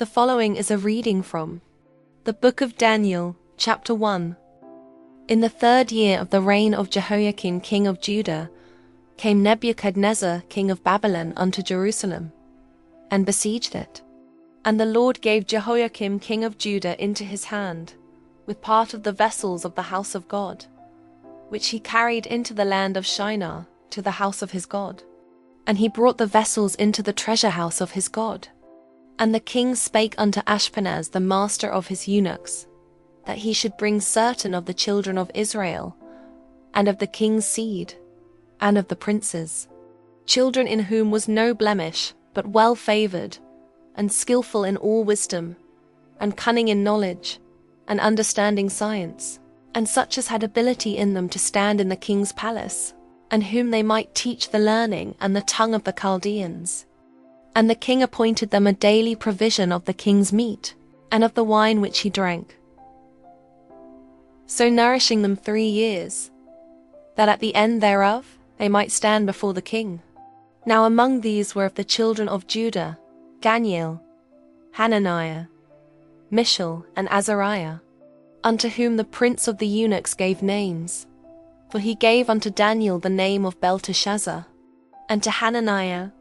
The following is a reading from the book of Daniel, chapter 1. In the 3rd year of the reign of Jehoiakim king of Judah, came Nebuchadnezzar king of Babylon unto Jerusalem, and besieged it. And the Lord gave Jehoiakim king of Judah into his hand, with part of the vessels of the house of God, which he carried into the land of Shinar, to the house of his God. And he brought the vessels into the treasure house of his God. And the king spake unto Ashpenaz the master of his eunuchs, that he should bring certain of the children of Israel, and of the king's seed, and of the princes, children in whom was no blemish, but well favoured, and skillful in all wisdom, and cunning in knowledge, and understanding science, and such as had ability in them to stand in the king's palace, and whom they might teach the learning and the tongue of the Chaldeans. And the king appointed them a daily provision of the king's meat, and of the wine which he drank, so nourishing them 3 years, that at the end thereof they might stand before the king. Now among these were of the children of Judah, Daniel, Hananiah, Mishael, and Azariah, unto whom the prince of the eunuchs gave names. For he gave unto Daniel the name of Belteshazzar, and to Hananiah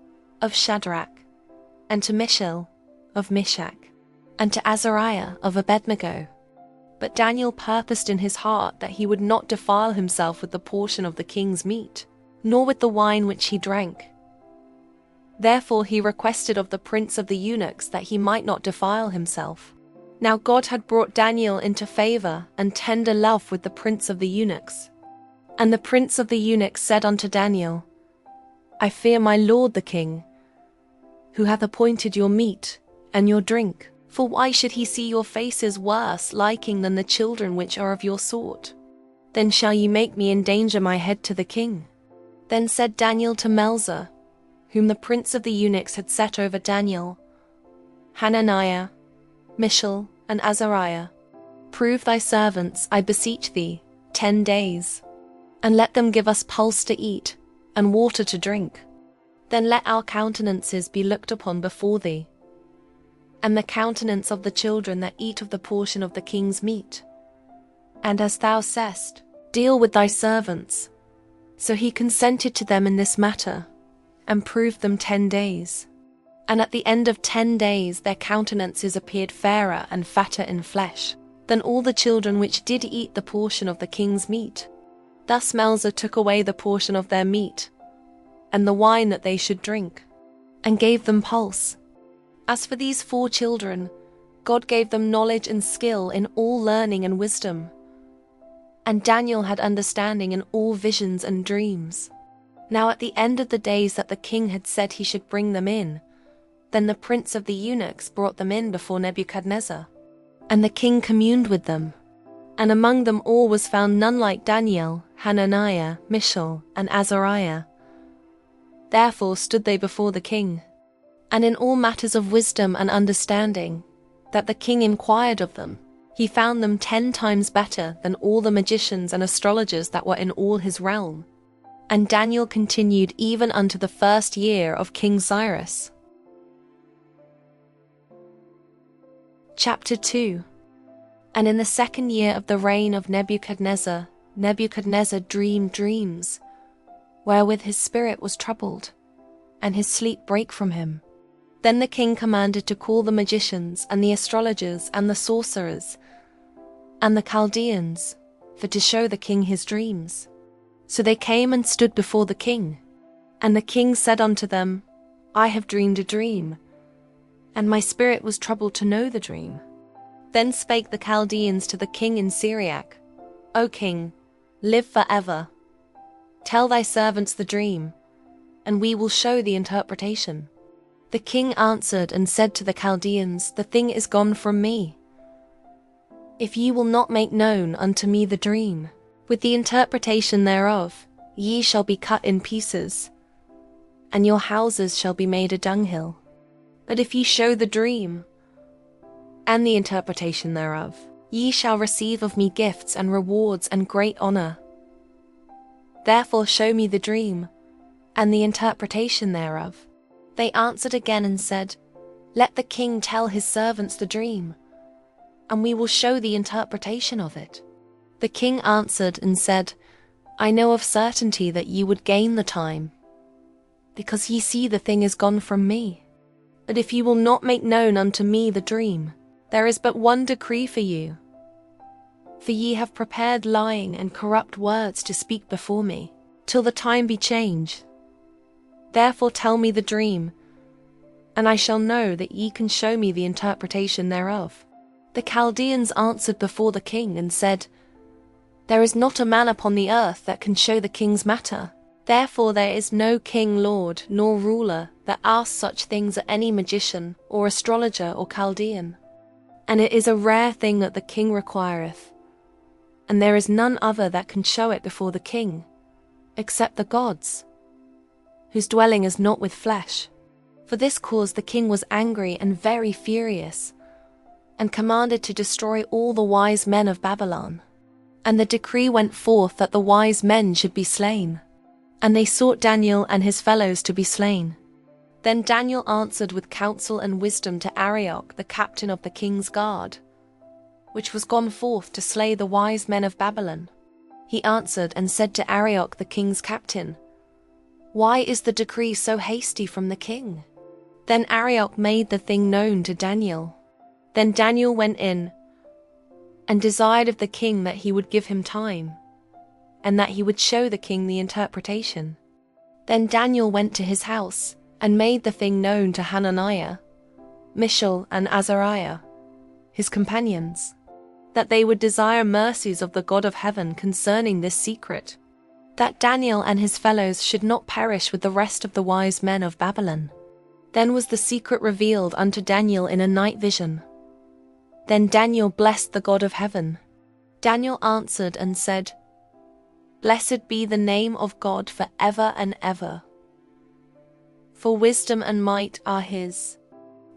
of Shadrach, and to Mishael of Meshach, and to Azariah of Abednego. But Daniel purposed in his heart that he would not defile himself with the portion of the king's meat, nor with the wine which he drank. Therefore he requested of the prince of the eunuchs that he might not defile himself. Now God had brought Daniel into favour and tender love with the prince of the eunuchs. And the prince of the eunuchs said unto Daniel, I fear my lord the king, who hath appointed your meat and your drink. For why should he see your faces worse liking than the children which are of your sort? Then shall ye make me endanger my head to the king. Then said Daniel to Melzar, whom the prince of the eunuchs had set over Daniel, Hananiah, Mishael, and Azariah, prove thy servants, I beseech thee, 10 days, and let them give us pulse to eat, and water to drink. Then let our countenances be looked upon before thee, and the countenance of the children that eat of the portion of the king's meat. And as thou sayest, deal with thy servants. So he consented to them in this matter, and proved them 10 days. And at the end of 10 days their countenances appeared fairer and fatter in flesh than all the children which did eat the portion of the king's meat. Thus Melzar took away the portion of their meat, and the wine that they should drink, and gave them pulse. As for these 4 children, God gave them knowledge and skill in all learning and wisdom. And Daniel had understanding in all visions and dreams. Now at the end of the days that the king had said he should bring them in, then the prince of the eunuchs brought them in before Nebuchadnezzar. And the king communed with them. And among them all was found none like Daniel, Hananiah, Mishael, and Azariah. Therefore stood they before the king. And in all matters of wisdom and understanding, that the king inquired of them, he found them 10 times better than all the magicians and astrologers that were in all his realm. And Daniel continued even unto the 1st year of King Cyrus. Chapter 2. And in the 2nd year of the reign of Nebuchadnezzar, Nebuchadnezzar dreamed dreams, wherewith his spirit was troubled, and his sleep brake from him. Then the king commanded to call the magicians, and the astrologers, and the sorcerers, and the Chaldeans, for to show the king his dreams. So they came and stood before the king. And the king said unto them, I have dreamed a dream, and my spirit was troubled to know the dream. Then spake the Chaldeans to the king in Syriac, O king, live for ever. Tell thy servants the dream, and we will show the interpretation. The king answered and said to the Chaldeans, The thing is gone from me. If ye will not make known unto me the dream, with the interpretation thereof, ye shall be cut in pieces, and your houses shall be made a dunghill. But if ye show the dream, and the interpretation thereof, ye shall receive of me gifts and rewards and great honour. Therefore show me the dream, and the interpretation thereof. They answered again and said, Let the king tell his servants the dream, and we will show the interpretation of it." The king answered and said, "I know of certainty that ye would gain the time, because ye see the thing is gone from me. But if ye will not make known unto me the dream, there is but one decree for you. For ye have prepared lying and corrupt words to speak before me, till the time be changed. Therefore tell me the dream, and I shall know that ye can show me the interpretation thereof." The Chaldeans answered before the king and said, "There is not a man upon the earth that can show the king's matter. Therefore there is no king, lord, nor ruler that asks such things of any magician, or astrologer, or Chaldean. And it is a rare thing that the king requireth, and there is none other that can show it before the king, except the gods, whose dwelling is not with flesh." For this cause the king was angry and very furious, and commanded to destroy all the wise men of Babylon. And the decree went forth that the wise men should be slain. And they sought Daniel and his fellows to be slain. Then Daniel answered with counsel and wisdom to Arioch, the captain of the king's guard, which was gone forth to slay the wise men of Babylon. He answered and said to Arioch the king's captain, "Why is the decree so hasty from the king?" Then Arioch made the thing known to Daniel. Then Daniel went in and desired of the king that he would give him time, and that he would show the king the interpretation. Then Daniel went to his house, and made the thing known to Hananiah, Mishael, and Azariah, his companions, that they would desire mercies of the God of heaven concerning this secret, that Daniel and his fellows should not perish with the rest of the wise men of Babylon. Then was the secret revealed unto Daniel in a night vision. Then Daniel blessed the God of heaven. Daniel answered and said, "Blessed be the name of God for ever and ever. For wisdom and might are his.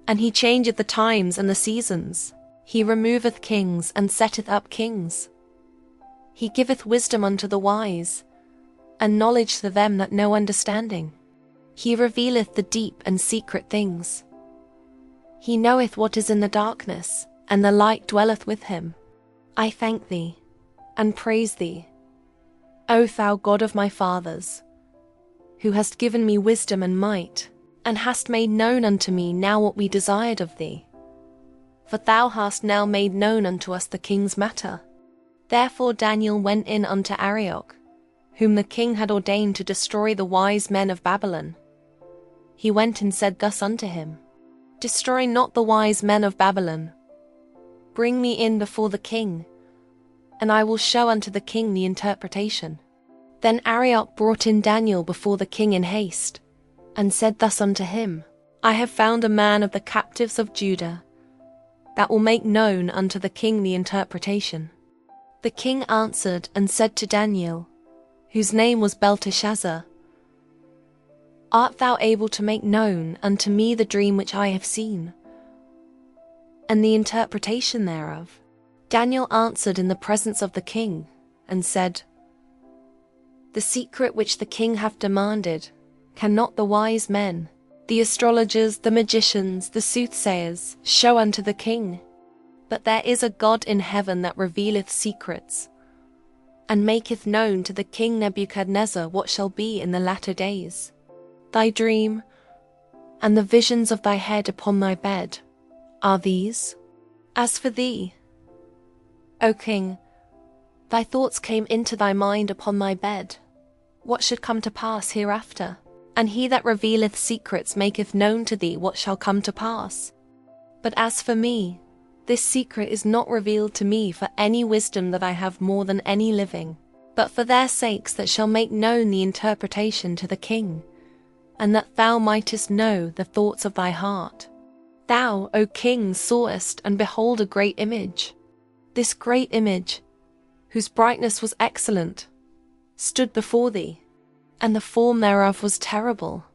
And he changeth the times and the seasons. He removeth kings and setteth up kings. He giveth wisdom unto the wise, and knowledge to them that know understanding. He revealeth the deep and secret things. He knoweth what is in the darkness, and the light dwelleth with him. I thank thee, and praise thee, O thou God of my fathers, who hast given me wisdom and might, and hast made known unto me now what we desired of thee. For thou hast now made known unto us the king's matter." Therefore Daniel went in unto Arioch, whom the king had ordained to destroy the wise men of Babylon. He went and said thus unto him, "Destroy not the wise men of Babylon. Bring me in before the king, and I will show unto the king the interpretation." Then Arioch brought in Daniel before the king in haste, and said thus unto him, "I have found a man of the captives of Judah, that will make known unto the king the interpretation." The king answered and said to Daniel, whose name was Belteshazzar, "Art thou able to make known unto me the dream which I have seen, and the interpretation thereof?" Daniel answered in the presence of the king, and said, "The secret which the king hath demanded, cannot the wise men, the astrologers, the magicians, the soothsayers, show unto the king. But there is a God in heaven that revealeth secrets, and maketh known to the king Nebuchadnezzar what shall be in the latter days. Thy dream, and the visions of thy head upon thy bed, are these. As for thee, O king, thy thoughts came into thy mind upon thy bed, what should come to pass hereafter. And he that revealeth secrets maketh known to thee what shall come to pass. But as for me, this secret is not revealed to me for any wisdom that I have more than any living, but for their sakes that shall make known the interpretation to the king, and that thou mightest know the thoughts of thy heart. Thou, O king, sawest and behold a great image. This great image, whose brightness was excellent, stood before thee, and the form thereof was terrible.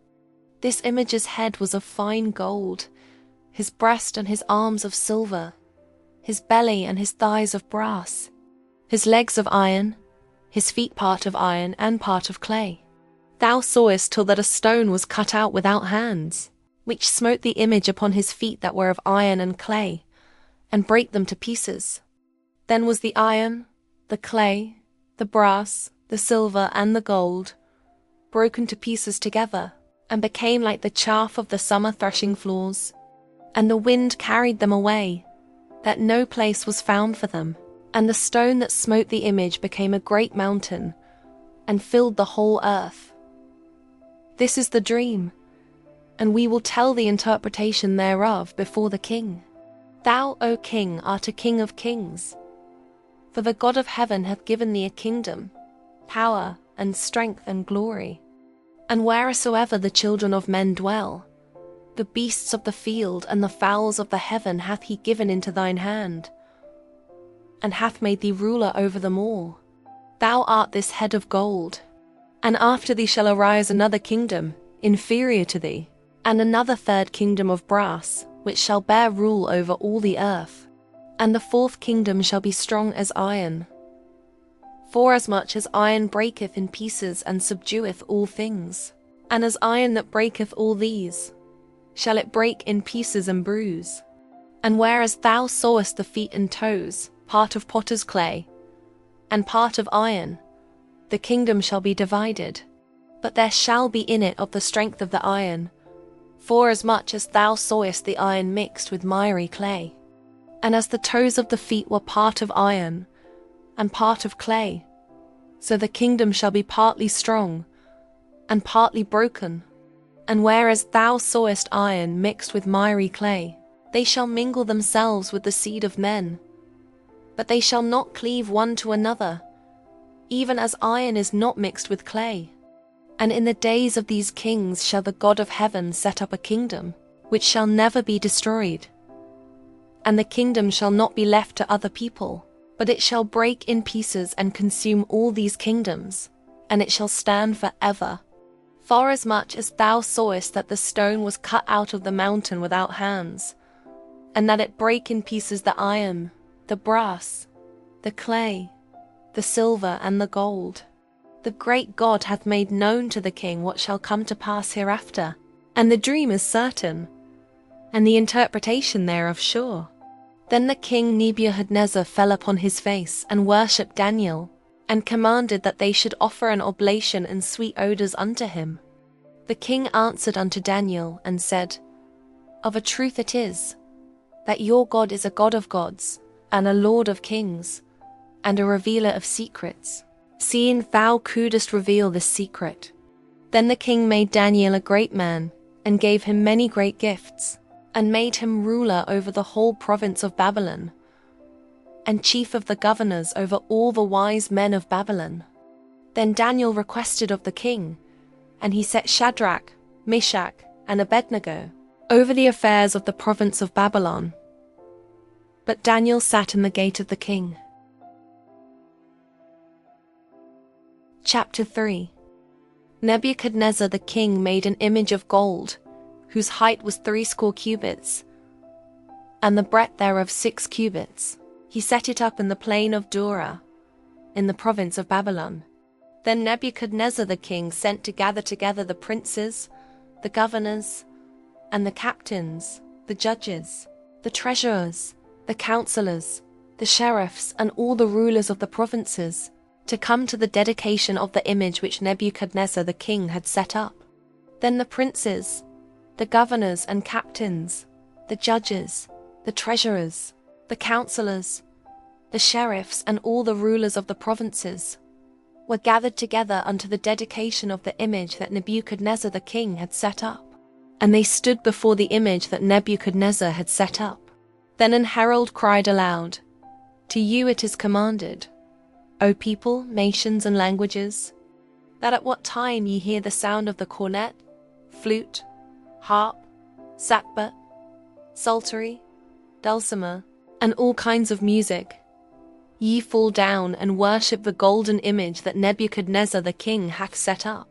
This image's head was of fine gold, his breast and his arms of silver, his belly and his thighs of brass, his legs of iron, his feet part of iron and part of clay. Thou sawest till that a stone was cut out without hands, which smote the image upon his feet that were of iron and clay, and brake them to pieces. Then was the iron, the clay, the brass, the silver, and the gold broken to pieces together, and became like the chaff of the summer threshing floors. And the wind carried them away, that no place was found for them. And the stone that smote the image became a great mountain, and filled the whole earth. This is the dream, and we will tell the interpretation thereof before the king. Thou, O king, art a king of kings. For the God of heaven hath given thee a kingdom, power, and strength, and glory. And wheresoever the children of men dwell, the beasts of the field and the fowls of the heaven hath he given into thine hand, and hath made thee ruler over them all. Thou art this head of gold. And after thee shall arise another kingdom, inferior to thee, and another third kingdom of brass, which shall bear rule over all the earth. And the fourth kingdom shall be strong as iron. Forasmuch as iron breaketh in pieces and subdueth all things, and as iron that breaketh all these, shall it break in pieces and bruise. And whereas thou sawest the feet and toes, part of potter's clay, and part of iron, the kingdom shall be divided, but there shall be in it of the strength of the iron, forasmuch as thou sawest the iron mixed with miry clay. And as the toes of the feet were part of iron, and part of clay, so the kingdom shall be partly strong, and partly broken. And whereas thou sawest iron mixed with miry clay, they shall mingle themselves with the seed of men, but they shall not cleave one to another, even as iron is not mixed with clay. And in the days of these kings shall the God of heaven set up a kingdom, which shall never be destroyed. And the kingdom shall not be left to other people, but it shall break in pieces and consume all these kingdoms, and it shall stand forever. Forasmuch as thou sawest that the stone was cut out of the mountain without hands, and that it brake in pieces the iron, the brass, the clay, the silver, and the gold. The great God hath made known to the king what shall come to pass hereafter, and the dream is certain, and the interpretation thereof sure. Then the king Nebuchadnezzar fell upon his face, and worshipped Daniel, and commanded that they should offer an oblation and sweet odours unto him. The king answered unto Daniel, and said, Of a truth it is, that your God is a God of gods, and a Lord of kings, and a revealer of secrets, seeing thou couldest reveal this secret. Then the king made Daniel a great man, and gave him many great gifts, and made him ruler over the whole province of Babylon, and chief of the governors over all the wise men of Babylon. Then Daniel requested of the king, and he set Shadrach, Meshach, and Abednego over the affairs of the province of Babylon. But Daniel sat in the gate of the king. Chapter 3. Nebuchadnezzar the king made an image of gold, whose height was 60 cubits, and the breadth thereof 6 cubits. He set it up in the plain of Dura, in the province of Babylon. Then Nebuchadnezzar the king sent to gather together the princes, the governors, and the captains, the judges, the treasurers, the counselors, the sheriffs, and all the rulers of the provinces, to come to the dedication of the image which Nebuchadnezzar the king had set up. Then the princes, the governors and captains, the judges, the treasurers, the counselors, the sheriffs, and all the rulers of the provinces were gathered together unto the dedication of the image that Nebuchadnezzar the king had set up. And they stood before the image that Nebuchadnezzar had set up. Then an herald cried aloud, To you it is commanded, O people, nations, and languages, that at what time ye hear the sound of the cornet, flute, harp, sackbut, psaltery, dulcimer, and all kinds of music, ye fall down and worship the golden image that Nebuchadnezzar the king hath set up.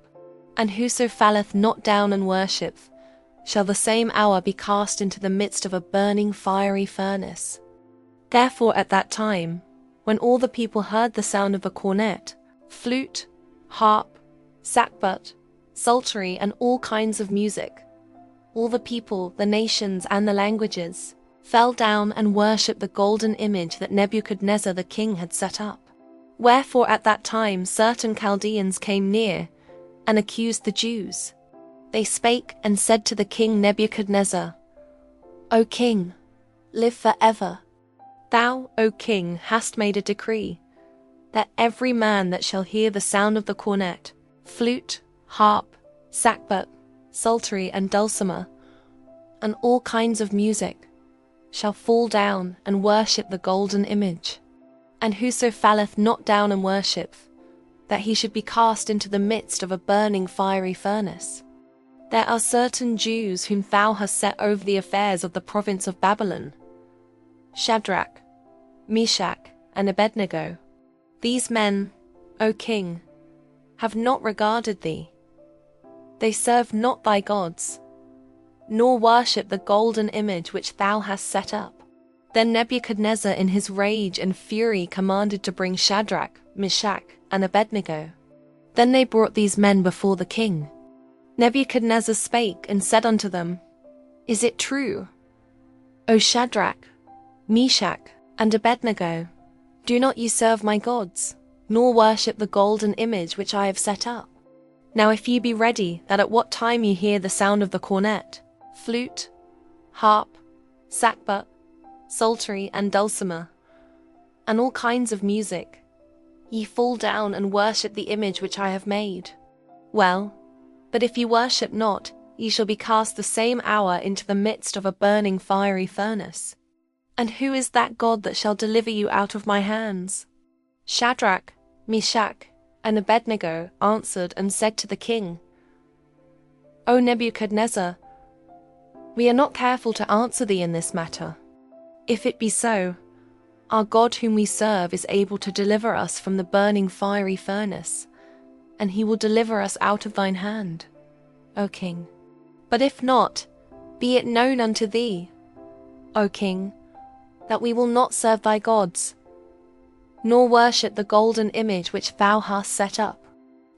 And whoso falleth not down and worshipeth, shall the same hour be cast into the midst of a burning fiery furnace. Therefore at that time, when all the people heard the sound of a cornet, flute, harp, sackbut, psaltery, and all kinds of music, all the people, the nations, and the languages fell down and worshipped the golden image that Nebuchadnezzar the king had set up. Wherefore at that time certain Chaldeans came near and accused the Jews. They spake and said to the king Nebuchadnezzar, O king, live forever. Thou, O king, hast made a decree, that every man that shall hear the sound of the cornet, flute, harp, sackbut, psaltery, and dulcimer, and all kinds of music, shall fall down and worship the golden image. And whoso falleth not down and worshipeth, that he should be cast into the midst of a burning fiery furnace. There are certain Jews whom thou hast set over the affairs of the province of Babylon, Shadrach, Meshach, and Abednego. These men, O king, have not regarded thee. They serve not thy gods, nor worship the golden image which thou hast set up. Then Nebuchadnezzar in his rage and fury commanded to bring Shadrach, Meshach, and Abednego. Then they brought these men before the king. Nebuchadnezzar spake and said unto them, Is it true, O Shadrach, Meshach, and Abednego, do not ye serve my gods, nor worship the golden image which I have set up? Now if ye be ready, that at what time ye hear the sound of the cornet, flute, harp, sackbut, psaltery, and dulcimer, and all kinds of music, ye fall down and worship the image which I have made. Well, but if ye worship not, ye shall be cast the same hour into the midst of a burning fiery furnace. And who is that God that shall deliver you out of my hands? Shadrach, Meshach, and Abednego answered and said to the king, O Nebuchadnezzar, we are not careful to answer thee in this matter. If it be so, our God whom we serve is able to deliver us from the burning fiery furnace, and he will deliver us out of thine hand, O king. But if not, be it known unto thee, O king, that we will not serve thy gods, nor worship the golden image which thou hast set up.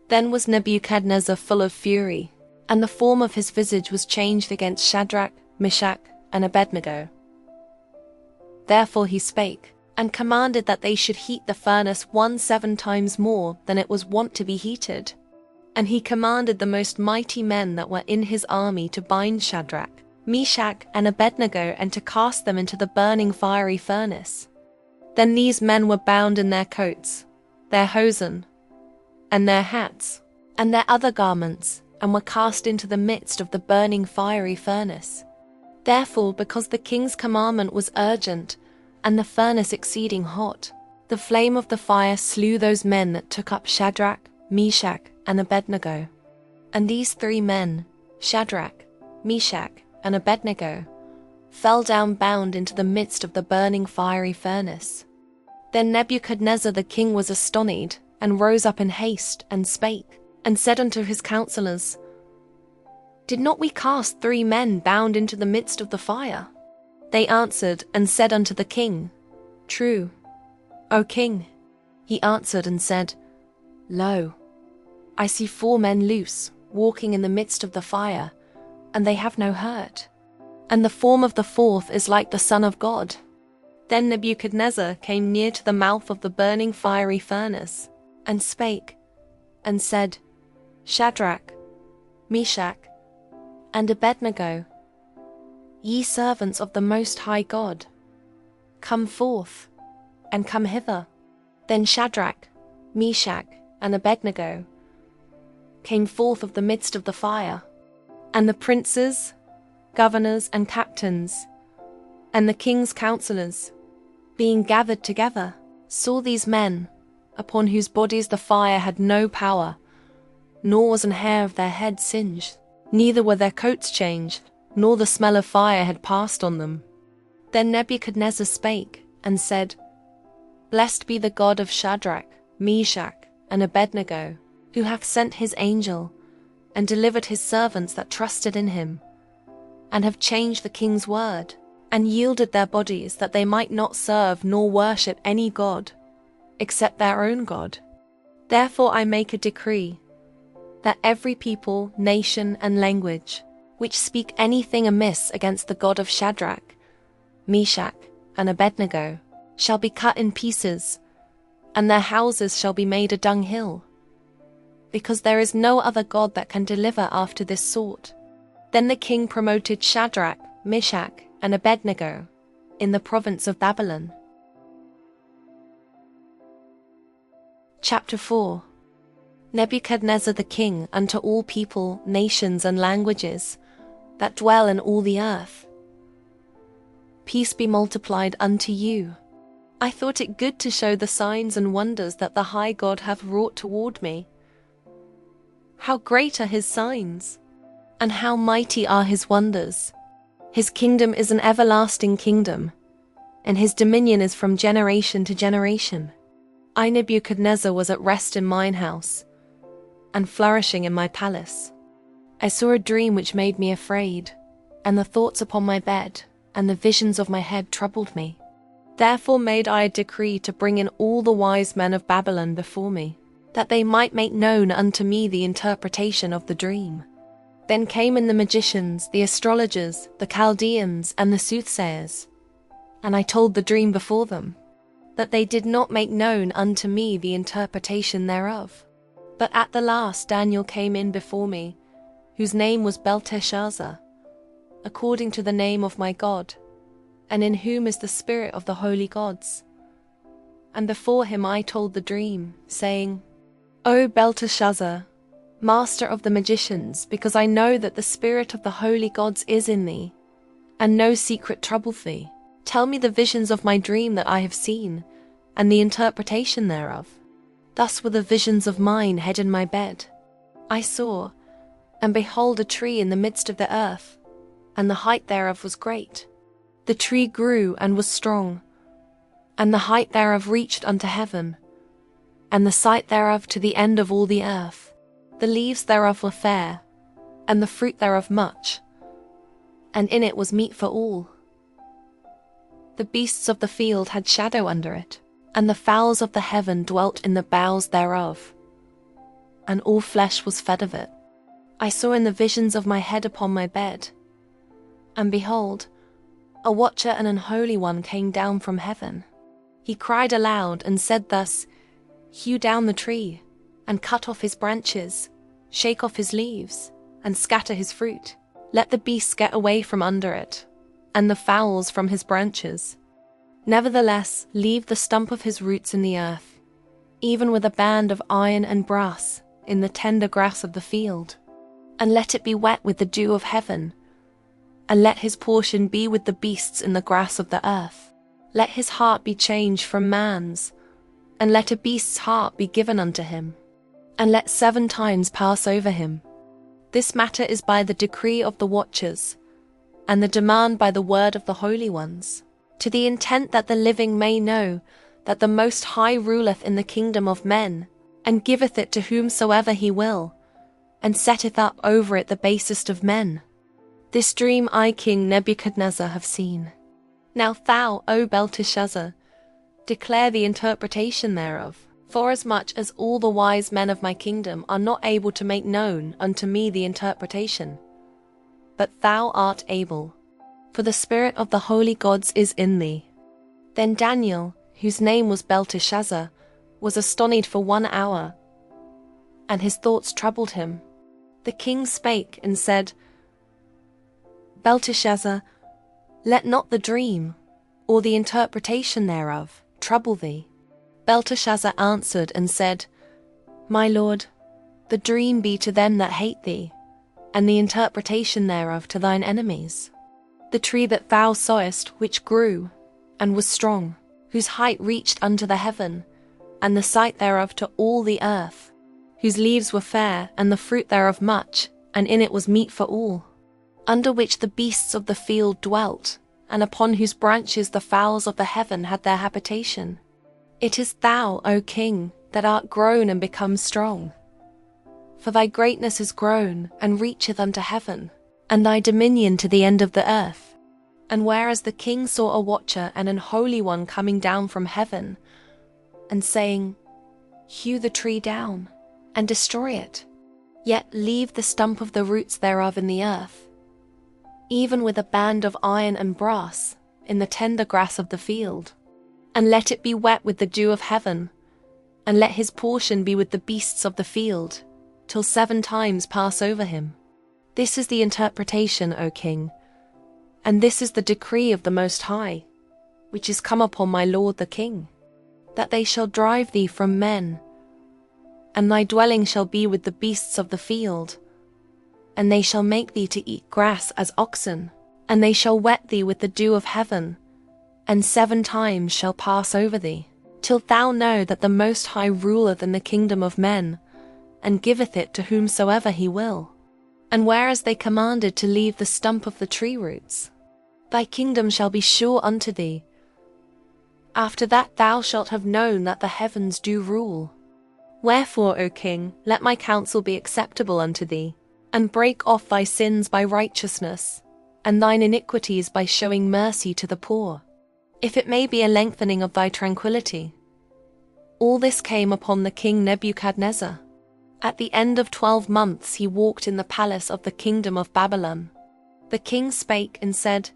Then was Nebuchadnezzar full of fury, and the form of his visage was changed against Shadrach, Meshach, and Abednego. Therefore he spake, and commanded that they should heat the furnace 17 times more than it was wont to be heated. And he commanded the most mighty men that were in his army to bind Shadrach, Meshach, and Abednego, and to cast them into the burning fiery furnace. Then these men were bound in their coats, their hosen, and their hats, and their other garments, and were cast into the midst of the burning fiery furnace. Therefore, because the king's commandment was urgent, and the furnace exceeding hot, the flame of the fire slew those men that took up Shadrach, Meshach, and Abednego. And these 3 men, Shadrach, Meshach, and Abednego, fell down bound into the midst of the burning fiery furnace. Then Nebuchadnezzar the king was astonished, and rose up in haste, and spake, and said unto his counselors, Did not we cast 3 men bound into the midst of the fire? They answered and said unto the king, True, O king. He answered and said, Lo, I see 4 men loose, walking in the midst of the fire, and they have no hurt. And the form of the 4th is like the Son of God. Then Nebuchadnezzar came near to the mouth of the burning fiery furnace, and spake, and said, Shadrach, Meshach, and Abednego, ye servants of the Most High God, come forth, and come hither. Then Shadrach, Meshach, and Abednego came forth of the midst of the fire. And the princes, governors, and captains, and the king's counselors, being gathered together, saw these men, upon whose bodies the fire had no power, nor was an hair of their head singed, neither were their coats changed, nor the smell of fire had passed on them. Then Nebuchadnezzar spake, and said, Blessed be the God of Shadrach, Meshach, and Abednego, who hath sent his angel, and delivered his servants that trusted in him, and have changed the king's word, and yielded their bodies, that they might not serve nor worship any god, except their own God. Therefore I make a decree, that every people, nation, and language, which speak anything amiss against the God of Shadrach, Meshach, and Abednego, shall be cut in pieces, and their houses shall be made a dunghill, because there is no other God that can deliver after this sort. Then the king promoted Shadrach, Meshach, and Abednego in the province of Babylon. Chapter 4. Nebuchadnezzar the king unto all people, nations, and languages that dwell in all the earth. Peace be multiplied unto you. I thought it good to show the signs and wonders that the high God hath wrought toward me. How great are his signs, and how mighty are his wonders! His kingdom is an everlasting kingdom, and his dominion is from generation to generation. I, Nebuchadnezzar, was at rest in mine house, and flourishing in my palace. I saw a dream which made me afraid, and the thoughts upon my bed, and the visions of my head troubled me. Therefore made I a decree to bring in all the wise men of Babylon before me, that they might make known unto me the interpretation of the dream. Then came in the magicians, the astrologers, the Chaldeans, and the soothsayers, and I told the dream before them, that they did not make known unto me the interpretation thereof. But at the last Daniel came in before me, whose name was Belteshazzar, according to the name of my God, and in whom is the spirit of the holy gods. And before him I told the dream, saying, O Belteshazzar, master of the magicians, because I know that the spirit of the holy gods is in thee, and no secret troubleth thee, tell me the visions of my dream that I have seen, and the interpretation thereof. Thus were the visions of mine hid in my bed. I saw, and behold, a tree in the midst of the earth, and the height thereof was great. The tree grew and was strong, and the height thereof reached unto heaven, and the sight thereof to the end of all the earth. The leaves thereof were fair, and the fruit thereof much, and in it was meat for all. The beasts of the field had shadow under it, and the fowls of the heaven dwelt in the boughs thereof, and all flesh was fed of it. I saw in the visions of my head upon my bed, and behold, a watcher and an holy one came down from heaven. He cried aloud and said thus, Hew down the tree, and cut off his branches, shake off his leaves, and scatter his fruit. Let the beasts get away from under it, and the fowls from his branches. Nevertheless, leave the stump of his roots in the earth, even with a band of iron and brass in the tender grass of the field. And let it be wet with the dew of heaven, and let his portion be with the beasts in the grass of the earth. Let his heart be changed from man's, and let a beast's heart be given unto him, and let 7 times pass over him. This matter is by the decree of the watchers, and the demand by the word of the holy ones, to the intent that the living may know that the Most High ruleth in the kingdom of men, and giveth it to whomsoever he will, and setteth up over it the basest of men. This dream I, King Nebuchadnezzar, have seen. Now thou, O Belteshazzar, declare the interpretation thereof, forasmuch as all the wise men of my kingdom are not able to make known unto me the interpretation. But thou art able, for the spirit of the holy gods is in thee. Then Daniel, whose name was Belteshazzar, was astonied for 1 hour, and his thoughts troubled him. The king spake and said, Belteshazzar, let not the dream, or the interpretation thereof, trouble thee. Belteshazzar answered and said, My lord, the dream be to them that hate thee, and the interpretation thereof to thine enemies. The tree that thou sawest, which grew, and was strong, whose height reached unto the heaven, and the sight thereof to all the earth, whose leaves were fair, and the fruit thereof much, and in it was meat for all, under which the beasts of the field dwelt, and upon whose branches the fowls of the heaven had their habitation. It is thou, O king, that art grown and become strong. For thy greatness is grown, and reacheth unto heaven, and thy dominion to the end of the earth. And whereas the king saw a watcher and an holy one coming down from heaven, and saying, Hew the tree down, and destroy it, yet leave the stump of the roots thereof in the earth, even with a band of iron and brass, in the tender grass of the field. And let it be wet with the dew of heaven, and let his portion be with the beasts of the field, till 7 times pass over him. This is the interpretation, O king, and this is the decree of the Most High, which is come upon my lord the king, that they shall drive thee from men, and thy dwelling shall be with the beasts of the field, and they shall make thee to eat grass as oxen, and they shall wet thee with the dew of heaven, and 7 times shall pass over thee, till thou know that the Most High ruleth in the kingdom of men, and giveth it to whomsoever he will. And whereas they commanded to leave the stump of the tree roots, thy kingdom shall be sure unto thee. After that thou shalt have known that the heavens do rule. Wherefore, O king, let my counsel be acceptable unto thee, and break off thy sins by righteousness, and thine iniquities by showing mercy to the poor, if it may be a lengthening of thy tranquillity. All this came upon the king Nebuchadnezzar. At the end of 12 months he walked in the palace of the kingdom of Babylon. The king spake and said,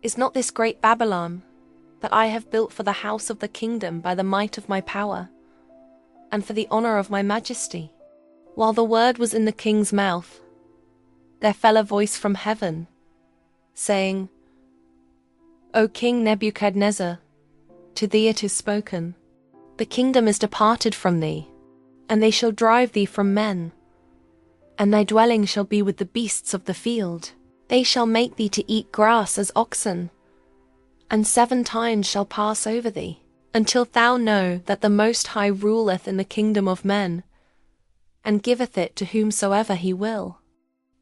Is not this great Babylon, that I have built for the house of the kingdom by the might of my power, and for the honor of my majesty? While the word was in the king's mouth, there fell a voice from heaven, saying, O King Nebuchadnezzar, to thee it is spoken, the kingdom is departed from thee, and they shall drive thee from men, and thy dwelling shall be with the beasts of the field. They shall make thee to eat grass as oxen, and 7 times shall pass over thee, until thou know that the Most High ruleth in the kingdom of men, and giveth it to whomsoever he will.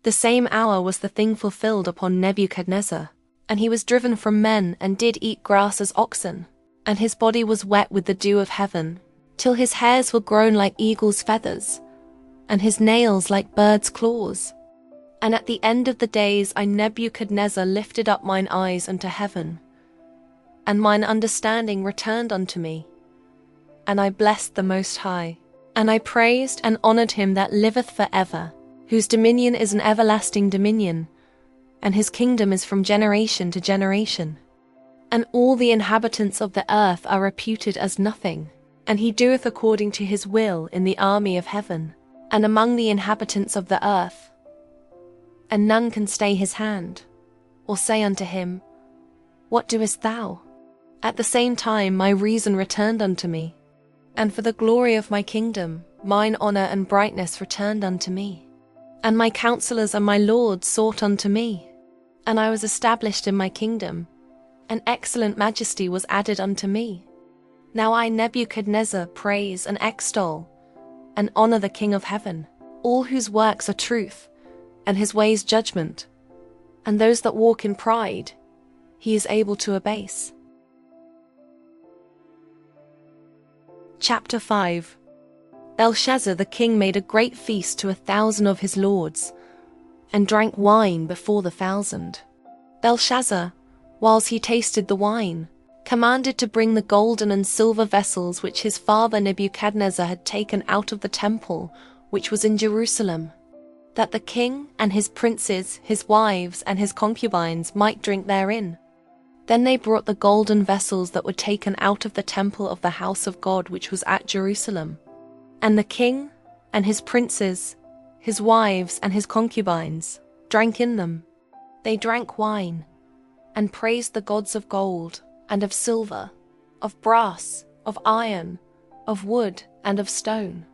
The same hour was the thing fulfilled upon Nebuchadnezzar, and he was driven from men and did eat grass as oxen, and his body was wet with the dew of heaven, till his hairs were grown like eagle's feathers, and his nails like bird's claws. And at the end of the days I Nebuchadnezzar lifted up mine eyes unto heaven, and mine understanding returned unto me, and I blessed the Most High, and I praised and honored him that liveth for ever, whose dominion is an everlasting dominion, and his kingdom is from generation to generation. And all the inhabitants of the earth are reputed as nothing, and he doeth according to his will in the army of heaven, and among the inhabitants of the earth. And none can stay his hand, or say unto him, What doest thou? At the same time my reason returned unto me, and for the glory of my kingdom mine honor and brightness returned unto me. And my counselors and my lords sought unto me, and I was established in my kingdom, and excellent majesty was added unto me. Now I Nebuchadnezzar praise and extol, and honor the King of heaven, all whose works are truth, and his ways judgment, and those that walk in pride he is able to abase. Chapter 5. Belshazzar the king made a great feast to 1,000 of his lords, and drank wine before the 1,000. Belshazzar, whilst he tasted the wine, commanded to bring the golden and silver vessels which his father Nebuchadnezzar had taken out of the temple which was in Jerusalem, that the king and his princes, his wives, and his concubines might drink therein. Then they brought the golden vessels that were taken out of the temple of the house of God which was at Jerusalem. And the king and his princes, his wives, and his concubines drank in them. They drank wine, and praised the gods of gold, and of silver, of brass, of iron, of wood, and of stone.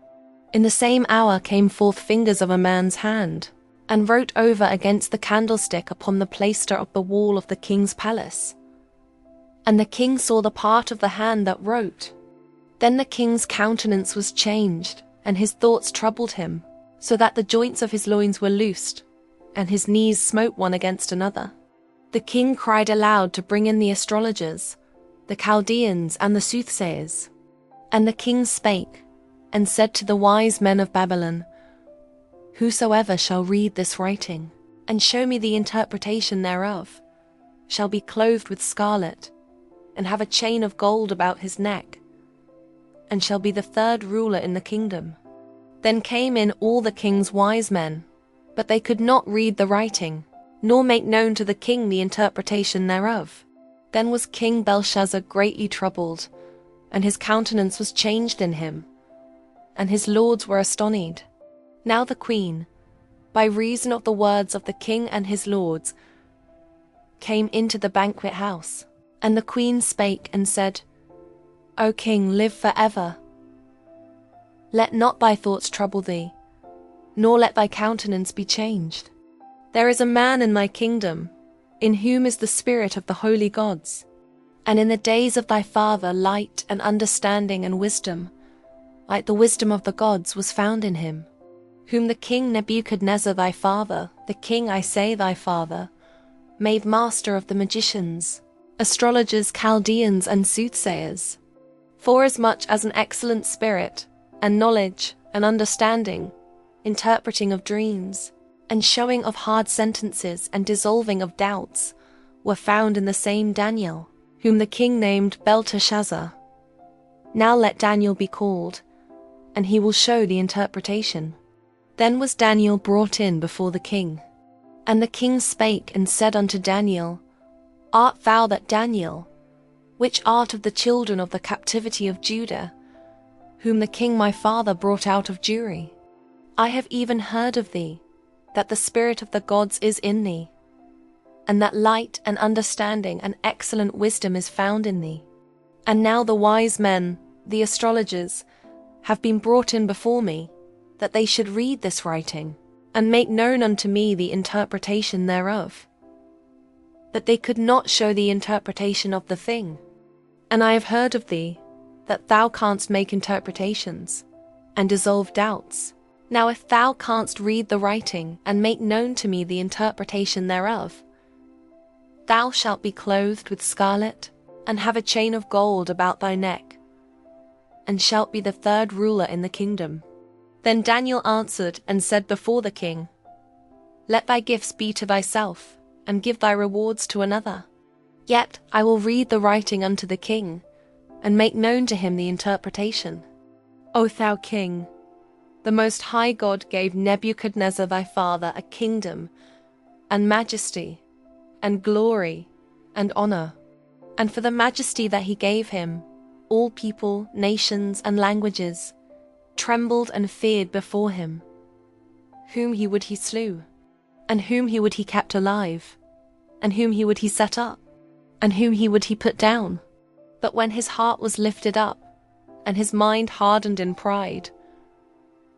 In the same hour came forth fingers of a man's hand, and wrote over against the candlestick upon the plaister of the wall of the king's palace. And the king saw the part of the hand that wrote. Then the king's countenance was changed, and his thoughts troubled him, so that the joints of his loins were loosed, and his knees smote one against another. The king cried aloud to bring in the astrologers, the Chaldeans, and the soothsayers. And the king spake, and said to the wise men of Babylon, Whosoever shall read this writing, and show me the interpretation thereof, shall be clothed with scarlet, and have a chain of gold about his neck, and shall be the 3rd ruler in the kingdom. Then came in all the king's wise men, but they could not read the writing, nor make known to the king the interpretation thereof. Then was King Belshazzar greatly troubled, and his countenance was changed in him, and his lords were astonied. Now the queen, by reason of the words of the king and his lords, came into the banquet house. And the queen spake and said, O king, live for ever. Let not thy thoughts trouble thee, nor let thy countenance be changed. There is a man in thy kingdom, in whom is the spirit of the holy gods. And in the days of thy father light and understanding and wisdom, like the wisdom of the gods, was found in him, whom the king Nebuchadnezzar thy father, the king, I say, thy father, made master of the magicians, astrologers, Chaldeans, and soothsayers. Forasmuch as an excellent spirit, and knowledge, and understanding, interpreting of dreams, and showing of hard sentences, and dissolving of doubts, were found in the same Daniel, whom the king named Belteshazzar. Now let Daniel be called, and he will show the interpretation. Then was Daniel brought in before the king. And the king spake and said unto Daniel, Art thou that Daniel, which art of the children of the captivity of Judah, whom the king my father brought out of Jewry? I have even heard of thee, that the spirit of the gods is in thee, and that light and understanding and excellent wisdom is found in thee. And now the wise men, the astrologers, have been brought in before me, that they should read this writing, and make known unto me the interpretation thereof. That they could not show the interpretation of the thing. And I have heard of thee, that thou canst make interpretations, and dissolve doubts. Now if thou canst read the writing, and make known to me the interpretation thereof, thou shalt be clothed with scarlet, and have a chain of gold about thy neck, and shalt be the third ruler in the kingdom. Then Daniel answered and said before the king, Let thy gifts be to thyself, and give thy rewards to another. Yet I will read the writing unto the king, and make known to him the interpretation. O thou king, the Most High God gave Nebuchadnezzar thy father a kingdom, and majesty, and glory, and honor. And for the majesty that he gave him, all people, nations, and languages trembled and feared before him. Whom he would he slew, and whom he would he kept alive, and whom he would he set up, and whom he would he put down. But when his heart was lifted up, and his mind hardened in pride,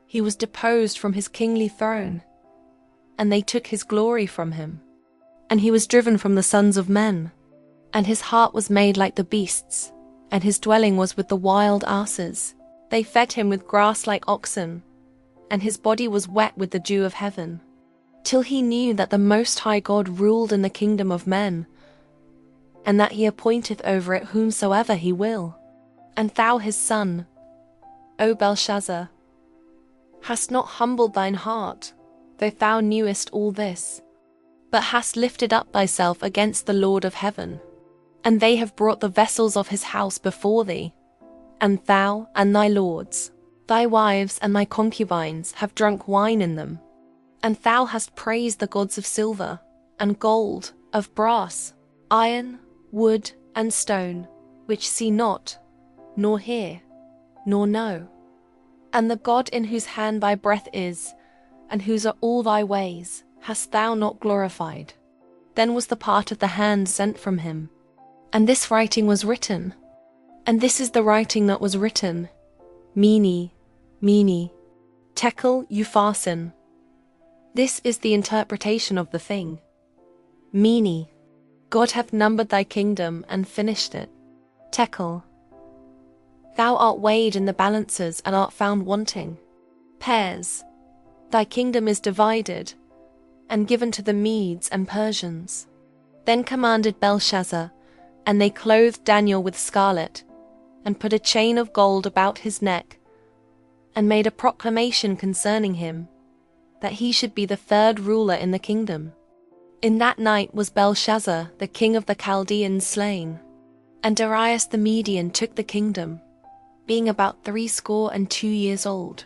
he was deposed from his kingly throne, and they took his glory from him. And he was driven from the sons of men, and his heart was made like the beasts, and his dwelling was with the wild asses. They fed him with grass like oxen, and his body was wet with the dew of heaven, till he knew that the Most High God ruled in the kingdom of men, and that he appointeth over it whomsoever he will. And thou his son, O Belshazzar, hast not humbled thine heart, though thou knewest all this, but hast lifted up thyself against the Lord of heaven. And they have brought the vessels of his house before thee, and thou and thy lords, thy wives and thy concubines have drunk wine in them. And thou hast praised the gods of silver, and gold, of brass, iron, wood, and stone, which see not, nor hear, nor know. And the God in whose hand thy breath is, and whose are all thy ways, hast thou not glorified. Then was the part of the hand sent from him, and this writing was written. And this is the writing that was written: Mene, Mene, Tekel Upharsin. This is the interpretation of the thing. Mene, God hath numbered thy kingdom and finished it. Tekel, thou art weighed in the balances and art found wanting. Pairs, thy kingdom is divided, and given to the Medes and Persians. Then commanded Belshazzar, and they clothed Daniel with scarlet, and put a chain of gold about his neck, and made a proclamation concerning him, that he should be the third ruler in the kingdom. In that night was Belshazzar, the king of the Chaldeans, slain, and Darius the Median took the kingdom, being about 62 years old.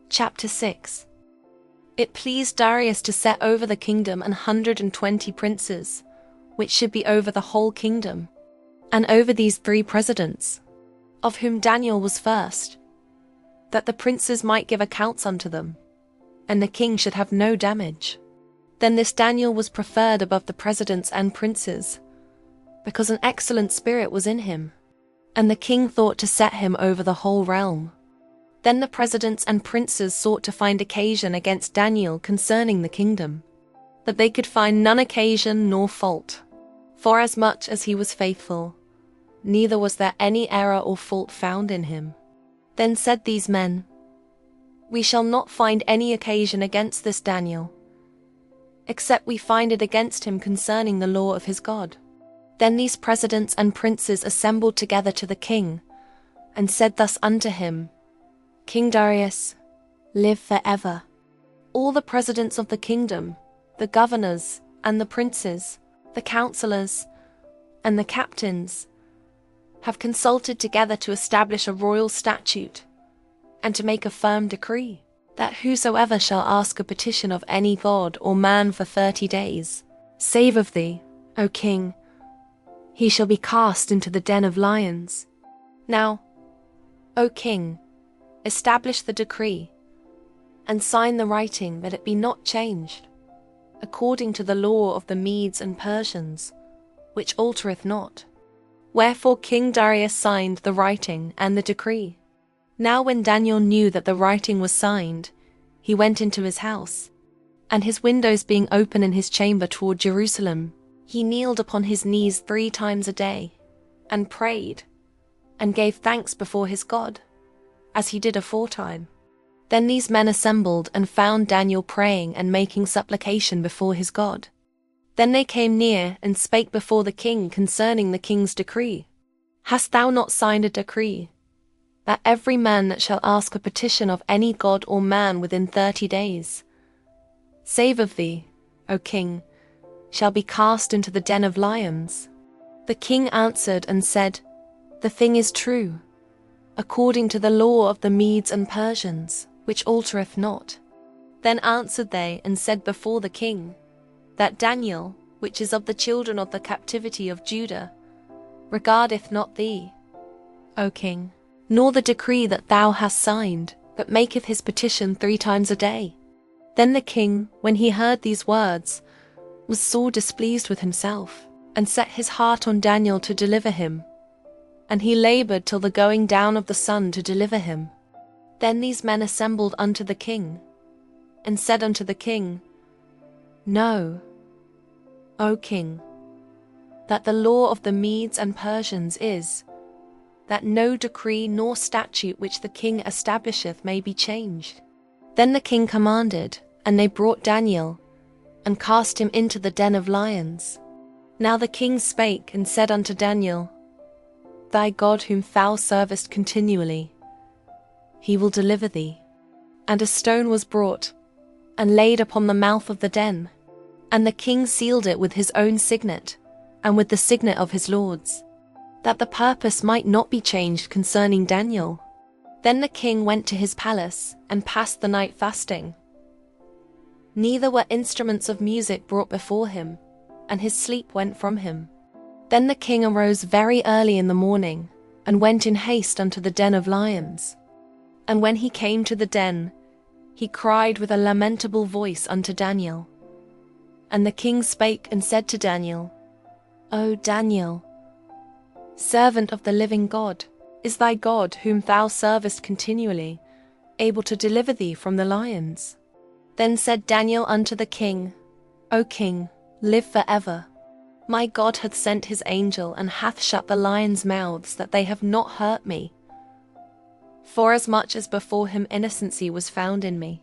Chapter 6. It pleased Darius to set over the kingdom 120 princes, which should be over the whole kingdom, and over these 3 presidents, of whom Daniel was first, that the princes might give accounts unto them, and the king should have no damage. Then this Daniel was preferred above the presidents and princes, because an excellent spirit was in him, and the king thought to set him over the whole realm. Then the presidents and princes sought to find occasion against Daniel concerning the kingdom, but they could find none occasion nor fault, forasmuch as he was faithful, neither was there any error or fault found in him. Then said these men, We shall not find any occasion against this Daniel, except we find it against him concerning the law of his God. Then these presidents and princes assembled together to the king, and said thus unto him, King Darius, live forever. All the presidents of the kingdom, the governors and the princes, the counselors and the captains, have consulted together to establish a royal statute, and to make a firm decree, that whosoever shall ask a petition of any god or man for 30 days, save of thee, O king, he shall be cast into the den of lions. Now, O king, establish the decree, and sign the writing that it be not changed, according to the law of the Medes and Persians, which altereth not. Wherefore King Darius signed the writing and the decree. Now when Daniel knew that the writing was signed, he went into his house, and his windows being open in his chamber toward Jerusalem, he kneeled upon his knees 3 times a day, and prayed, and gave thanks before his God, as he did aforetime. Then these men assembled and found Daniel praying and making supplication before his God. Then they came near and spake before the king concerning the king's decree. Hast thou not signed a decree, that every man that shall ask a petition of any god or man within 30 days, save of thee, O king, shall be cast into the den of lions? The king answered and said, The thing is true, according to the law of the Medes and Persians, which altereth not. Then answered they and said before the king, that Daniel, which is of the children of the captivity of Judah, regardeth not thee, O king, nor the decree that thou hast signed, but maketh his petition 3 times a day. Then the king, when he heard these words, was sore displeased with himself, and set his heart on Daniel to deliver him. And he laboured till the going down of the sun to deliver him. Then these men assembled unto the king, and said unto the king, Know, O king, that the law of the Medes and Persians is, that no decree nor statute which the king establisheth may be changed. Then the king commanded, and they brought Daniel, and cast him into the den of lions. Now the king spake and said unto Daniel, Thy God whom thou servest continually, he will deliver thee. And a stone was brought, and laid upon the mouth of the den, and the king sealed it with his own signet, and with the signet of his lords, that the purpose might not be changed concerning Daniel. Then the king went to his palace, and passed the night fasting. Neither were instruments of music brought before him, and his sleep went from him. Then the king arose very early in the morning, and went in haste unto the den of lions. And when he came to the den, he cried with a lamentable voice unto Daniel. And the king spake and said to Daniel, O Daniel, servant of the living God, is thy God, whom thou servest continually, able to deliver thee from the lions? Then said Daniel unto the king, O king, live forever. My God hath sent his angel, and hath shut the lions' mouths, that they have not hurt me, forasmuch as before him innocency was found in me.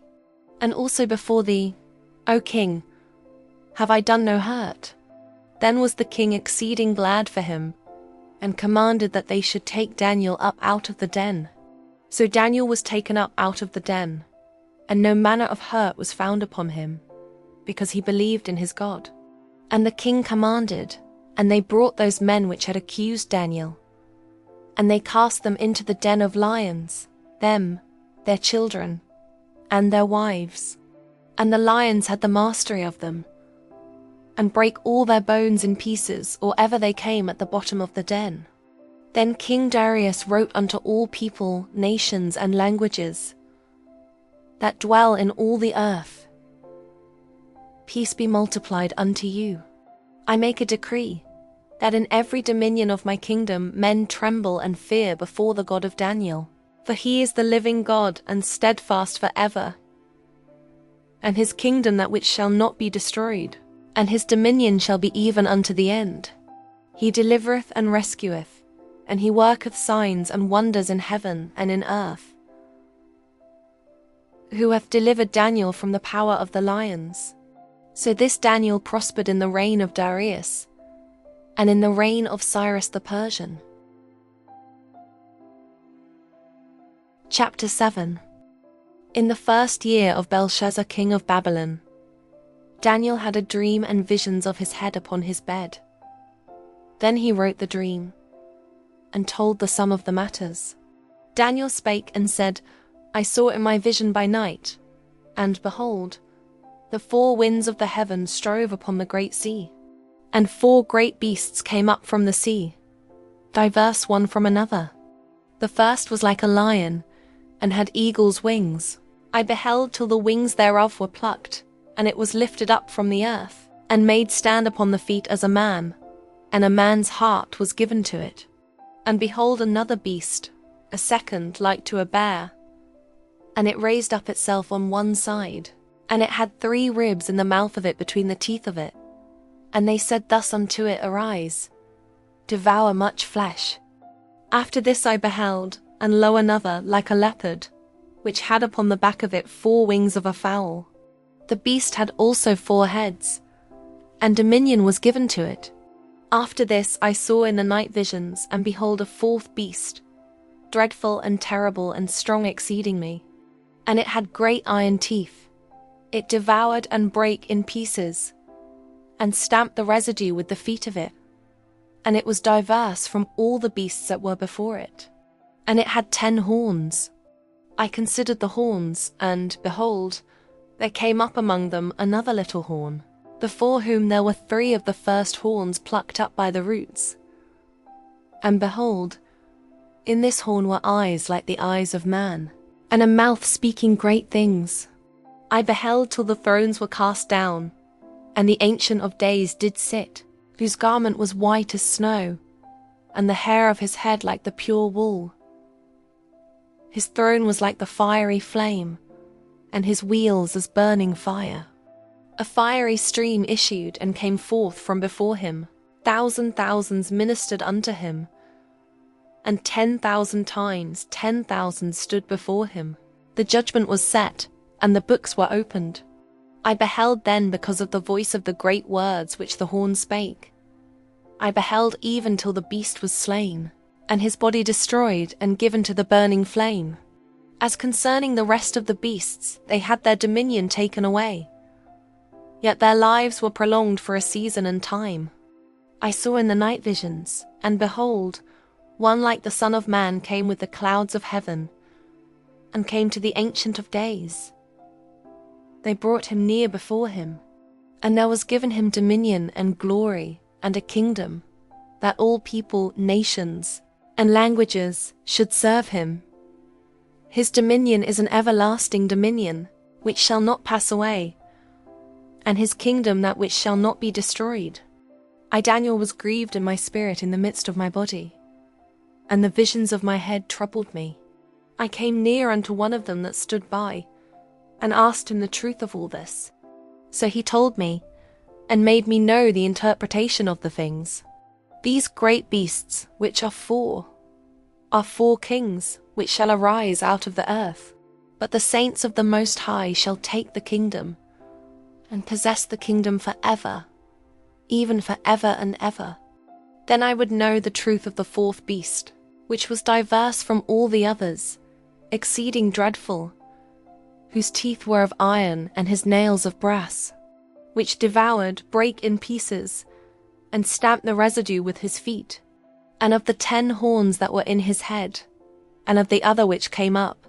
And also before thee, O king, have I done no hurt? Then was the king exceeding glad for him, and commanded that they should take Daniel up out of the den. So Daniel was taken up out of the den, and no manner of hurt was found upon him, because he believed in his God. And the king commanded, and they brought those men which had accused Daniel, and they cast them into the den of lions, them, their children, and their wives. and the lions had the mastery of them, and brake all their bones in pieces, or ever they came at the bottom of the den. Then King Darius wrote unto all people, nations, and languages that dwell in all the earth, Peace be multiplied unto you. I make a decree, that in every dominion of my kingdom men tremble and fear before the God of Daniel. For he is the living God, and steadfast for ever, and his kingdom that which shall not be destroyed, and his dominion shall be even unto the end. He delivereth and rescueth, and he worketh signs and wonders in heaven and in earth. Who hath delivered Daniel from the power of the lions. So this Daniel prospered in the reign of Darius, and in the reign of Cyrus the Persian. Chapter 7. In the first year of Belshazzar king of Babylon, Daniel had a dream and visions of his head upon his bed. Then he wrote the dream, and told the sum of the matters. Daniel spake and said, I saw in my vision by night, and behold, the four winds of the heaven strove upon the great sea, and four great beasts came up from the sea, diverse one from another. The first was like a lion, and had eagle's wings. I beheld till the wings thereof were plucked, and it was lifted up from the earth, and made stand upon the feet as a man, and a man's heart was given to it. And behold another beast, a second like to a bear, and it raised up itself on one side, and it had 3 ribs in the mouth of it between the teeth of it. And they said thus unto it, Arise, devour much flesh. After this I beheld, and lo another, like a leopard, which had upon the back of it 4 wings of a fowl. The beast had also 4 heads, and dominion was given to it. After this I saw in the night visions, and behold a 4th beast, dreadful and terrible and strong exceedingly. And it had great iron teeth. It devoured and brake in pieces, and stamped the residue with the feet of it. And it was diverse from all the beasts that were before it. And it had 10 horns. I considered the horns, and, behold, there came up among them another little horn, before whom there were 3 of the first horns plucked up by the roots. And behold, in this horn were eyes like the eyes of man, and a mouth speaking great things. I beheld till the thrones were cast down, and the Ancient of Days did sit, whose garment was white as snow, and the hair of his head like the pure wool. His throne was like the fiery flame, and his wheels as burning fire. A fiery stream issued and came forth from before him. Thousands ministered unto him, and 10,000 times 10,000 stood before him. The judgment was set, and the books were opened. I beheld then because of the voice of the great words which the horn spake. I beheld even till the beast was slain, and his body destroyed and given to the burning flame. As concerning the rest of the beasts, they had their dominion taken away, yet their lives were prolonged for a season and time. I saw in the night visions, and behold, one like the Son of Man came with the clouds of heaven, and came to the Ancient of Days. They brought him near before him, and there was given him dominion and glory and a kingdom, that all people, nations, and languages should serve him. His dominion is an everlasting dominion, which shall not pass away, and his kingdom that which shall not be destroyed. I, Daniel, was grieved in my spirit in the midst of my body, and the visions of my head troubled me. I came near unto one of them that stood by, and asked him the truth of all this. So he told me, and made me know the interpretation of the things. These great beasts, which are 4 kings, which shall arise out of the earth. But the saints of the Most High shall take the kingdom, and possess the kingdom forever, even forever and ever. Then I would know the truth of the 4th beast, which was diverse from all the others, exceeding dreadful, whose teeth were of iron and his nails of brass, which devoured, brake in pieces, and stamped the residue with his feet, and of the 10 horns that were in his head, and of the other which came up,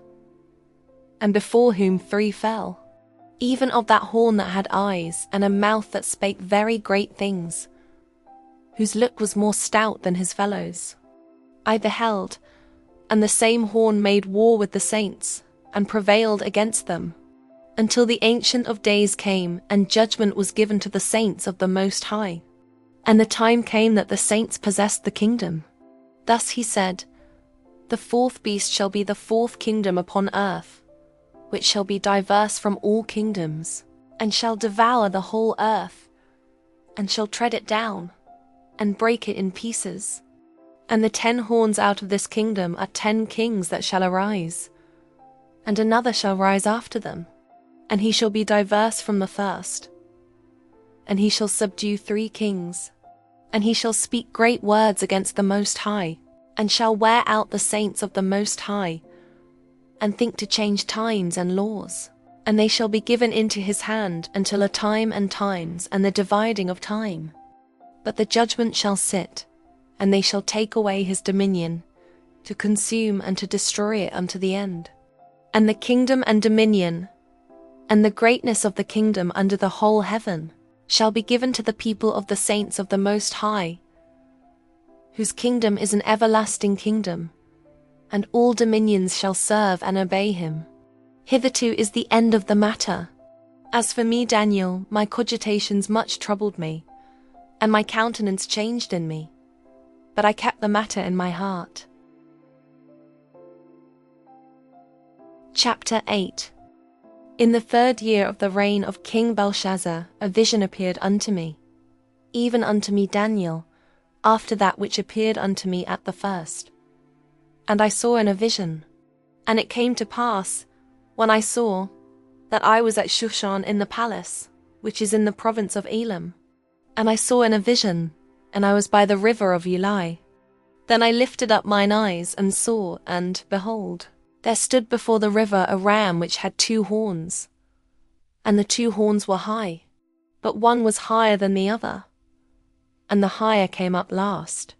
and before whom 3 fell. even of that horn that had eyes and a mouth that spake very great things, whose look was more stout than his fellows. I beheld, and the same horn made war with the saints, and prevailed against them, until the Ancient of Days came, and judgment was given to the saints of the Most High. And the time came that the saints possessed the kingdom. Thus he said, The fourth beast shall be the fourth kingdom upon earth, which shall be diverse from all kingdoms, and shall devour the whole earth, and shall tread it down, and break it in pieces. And the 10 horns out of this kingdom are 10 kings that shall arise, and another shall rise after them, and he shall be diverse from the first. And he shall subdue 3 kings, and he shall speak great words against the Most High, and shall wear out the saints of the Most High, and think to change times and laws. And they shall be given into his hand until a time and times and the dividing of time. But the judgment shall sit, and they shall take away his dominion, to consume and to destroy it unto the end. And the kingdom and dominion, and the greatness of the kingdom under the whole heaven, shall be given to the people of the saints of the Most High, whose kingdom is an everlasting kingdom, and all dominions shall serve and obey him. Hitherto is the end of the matter. As for me, Daniel, my cogitations much troubled me, and my countenance changed in me, but I kept the matter in my heart. Chapter 8. In the 3rd year of the reign of King Belshazzar, a vision appeared unto me, even unto me Daniel, after that which appeared unto me at the first. And I saw in a vision, and it came to pass, when I saw, that I was at Shushan in the palace, which is in the province of Elam. And I saw in a vision, and I was by the river of Ulai. Then I lifted up mine eyes, and saw, and, behold, there stood before the river a ram which had 2 horns. And the 2 horns were high, but one was higher than the other, and the higher came up last.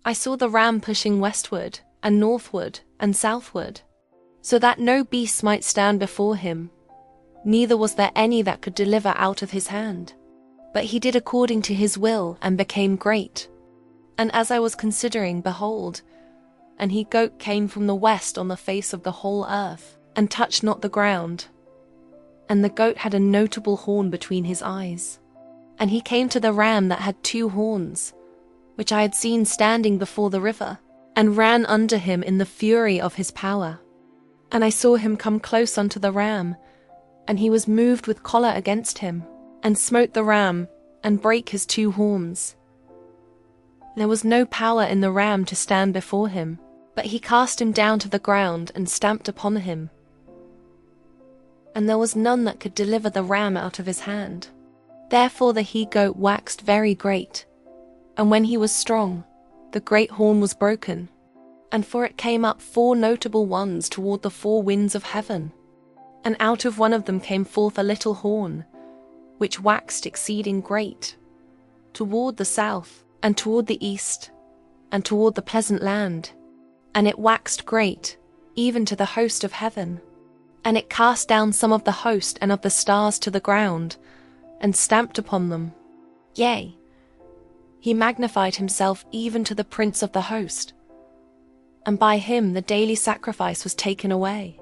I saw the ram pushing westward, and northward, and southward, so that no beast might stand before him, neither was there any that could deliver out of his hand. But he did according to his will, and became great. And as I was considering, behold, an he-goat came from the west on the face of the whole earth, and touched not the ground. And the goat had a notable horn between his eyes. And he came to the ram that had 2 horns, which I had seen standing before the river, and ran under him in the fury of his power. And I saw him come close unto the ram, and he was moved with choler against him, and smote the ram, and brake his 2 horns. There was no power in the ram to stand before him, but he cast him down to the ground, and stamped upon him. And there was none that could deliver the ram out of his hand. Therefore the he-goat waxed very great, and when he was strong, the great horn was broken, and for it came up 4 notable ones toward the 4 winds of heaven. And out of one of them came forth a little horn, which waxed exceeding great, toward the south, and toward the east, and toward the pleasant land. And it waxed great, even to the host of heaven. And it cast down some of the host and of the stars to the ground, and stamped upon them. Yea, he magnified himself even to the prince of the host. And by him the daily sacrifice was taken away,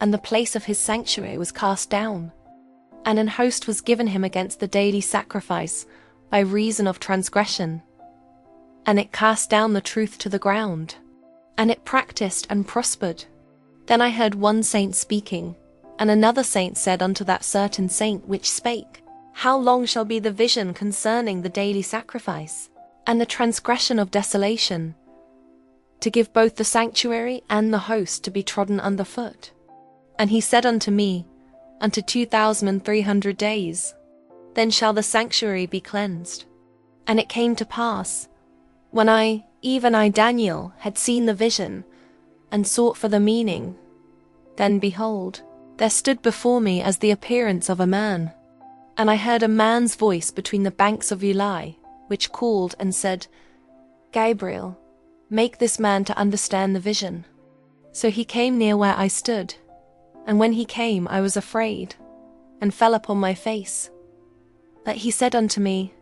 and the place of his sanctuary was cast down. And an host was given him against the daily sacrifice by reason of transgression. And it cast down the truth to the ground, and it practiced and prospered. Then I heard one saint speaking, and another saint said unto that certain saint which spake, How long shall be the vision concerning the daily sacrifice, and the transgression of desolation, to give both the sanctuary and the host to be trodden under foot? And he said unto me, Unto 2,300 days, then shall the sanctuary be cleansed. And it came to pass, when I, even I Daniel, had seen the vision, and sought for the meaning, then behold, there stood before me as the appearance of a man. And I heard a man's voice between the banks of Ulai, which called and said, Gabriel, make this man to understand the vision. So he came near where I stood, and when he came I was afraid, and fell upon my face. But he said unto me,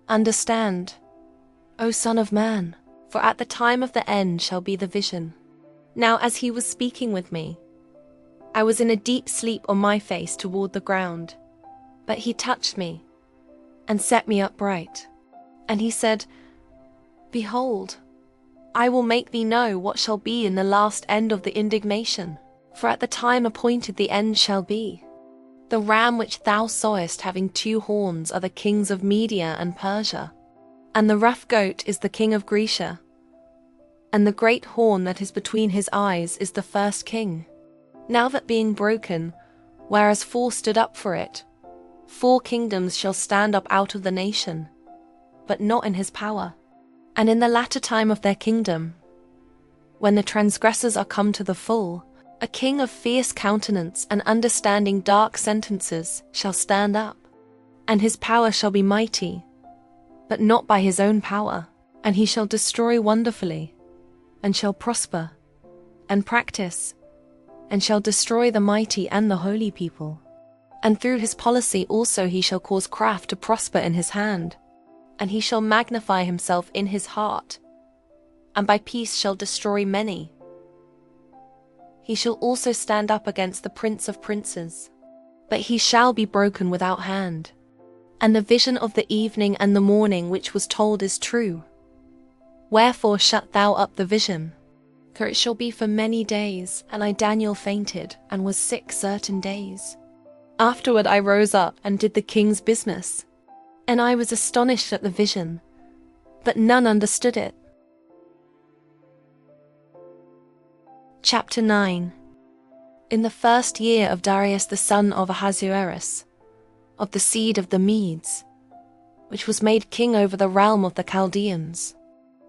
Understand, O Son of Man, for at the time of the end shall be the vision. Now as he was speaking with me, I was in a deep sleep on my face toward the ground. But he touched me, and set me upright. And he said, Behold, I will make thee know what shall be in the last end of the indignation. For at the time appointed the end shall be. The ram which thou sawest having 2 horns are the kings of Media and Persia. And the rough goat is the king of Grecia. And the great horn that is between his eyes is the first king. Now that being broken, whereas 4 stood up for it, 4 kingdoms shall stand up out of the nation, but not in his power. And in the latter time of their kingdom, when the transgressors are come to the full, a king of fierce countenance and understanding dark sentences shall stand up, and his power shall be mighty, but not by his own power, and he shall destroy wonderfully, and shall prosper, and practice, and shall destroy the mighty and the holy people. And through his policy also he shall cause craft to prosper in his hand, and he shall magnify himself in his heart, and by peace shall destroy many. He shall also stand up against the prince of princes, but he shall be broken without hand. And the vision of the evening and the morning which was told is true. Wherefore shut thou up the vision? For it shall be for many days. And I Daniel fainted, and was sick certain days. Afterward I rose up, and did the king's business. And I was astonished at the vision, but none understood it. Chapter 9. In the 1st year of Darius the son of Ahasuerus, of the seed of the Medes, which was made king over the realm of the Chaldeans.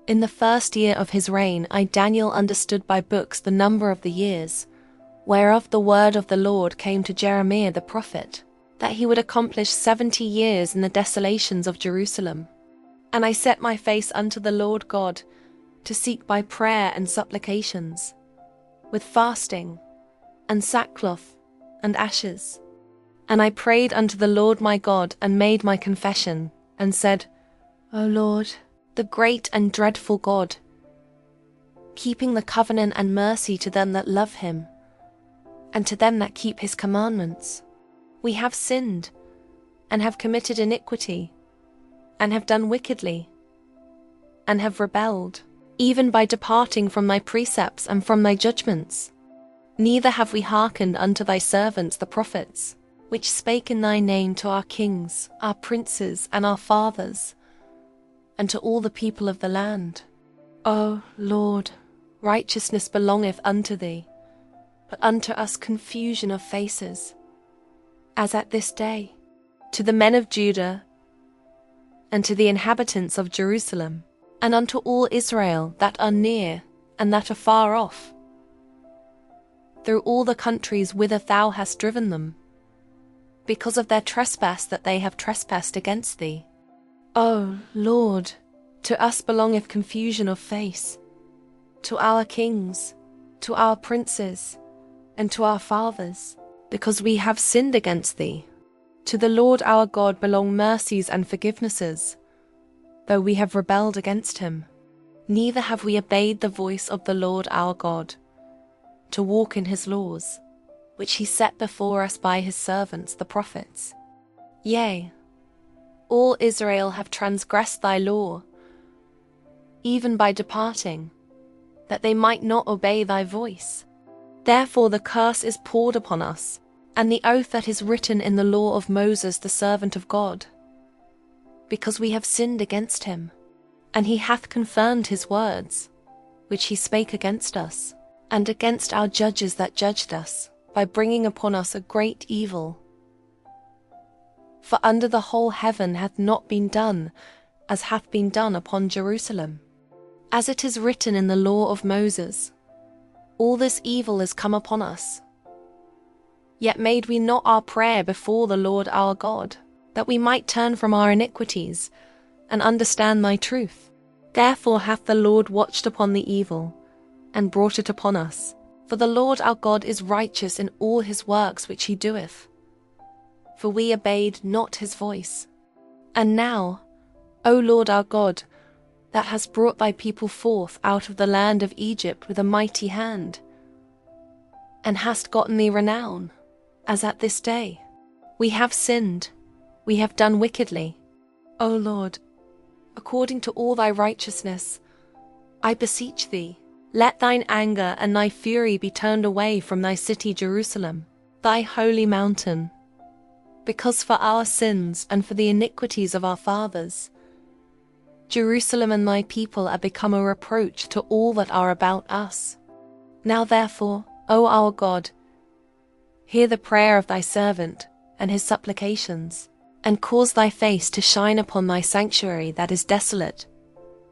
In the 1st year of his reign, I Daniel understood by books the number of the years, whereof the word of the Lord came to Jeremiah the prophet, that he would accomplish 70 years in the desolations of Jerusalem. And I set my face unto the Lord God, to seek by prayer and supplications, with fasting, and sackcloth, and ashes. And I prayed unto the Lord my God, and made my confession, and said, O Lord, the great and dreadful God, keeping the covenant and mercy to them that love him, and to them that keep his commandments. We have sinned, and have committed iniquity, and have done wickedly, and have rebelled, even by departing from thy precepts and from thy judgments. Neither have we hearkened unto thy servants the prophets, which spake in thy name to our kings, our princes, and our fathers, and to all the people of the land. O Lord, righteousness belongeth unto thee, but unto us confusion of faces, as at this day, to the men of Judah, and to the inhabitants of Jerusalem, and unto all Israel that are near and that are far off, through all the countries whither thou hast driven them, because of their trespass that they have trespassed against thee. O Lord, to us belongeth confusion of face, to our kings, to our princes, and to our fathers, because we have sinned against thee. To the Lord our God belong mercies and forgivenesses, though we have rebelled against him. Neither have we obeyed the voice of the Lord our God, to walk in his laws, which he set before us by his servants the prophets. Yea, all Israel have transgressed thy law, even by departing, that they might not obey thy voice. Therefore the curse is poured upon us, and the oath that is written in the law of Moses the servant of God, because we have sinned against him, and he hath confirmed his words, which he spake against us, and against our judges that judged us, by bringing upon us a great evil. For under the whole heaven hath not been done, as hath been done upon Jerusalem. As it is written in the law of Moses, all this evil is come upon us. Yet made we not our prayer before the Lord our God, that we might turn from our iniquities, and understand thy truth. Therefore hath the Lord watched upon the evil, and brought it upon us. For the Lord our God is righteous in all his works which he doeth. for we obeyed not his voice. And now, O Lord our God, that hast brought thy people forth out of the land of Egypt with a mighty hand, and hast gotten thee renown, as at this day. We have sinned, we have done wickedly. O Lord, according to all thy righteousness, I beseech thee, let thine anger and thy fury be turned away from thy city Jerusalem, thy holy mountain, because for our sins and for the iniquities of our fathers, Jerusalem and thy people are become a reproach to all that are about us. Now therefore, O our God, hear the prayer of thy servant and his supplications, and cause thy face to shine upon thy sanctuary that is desolate,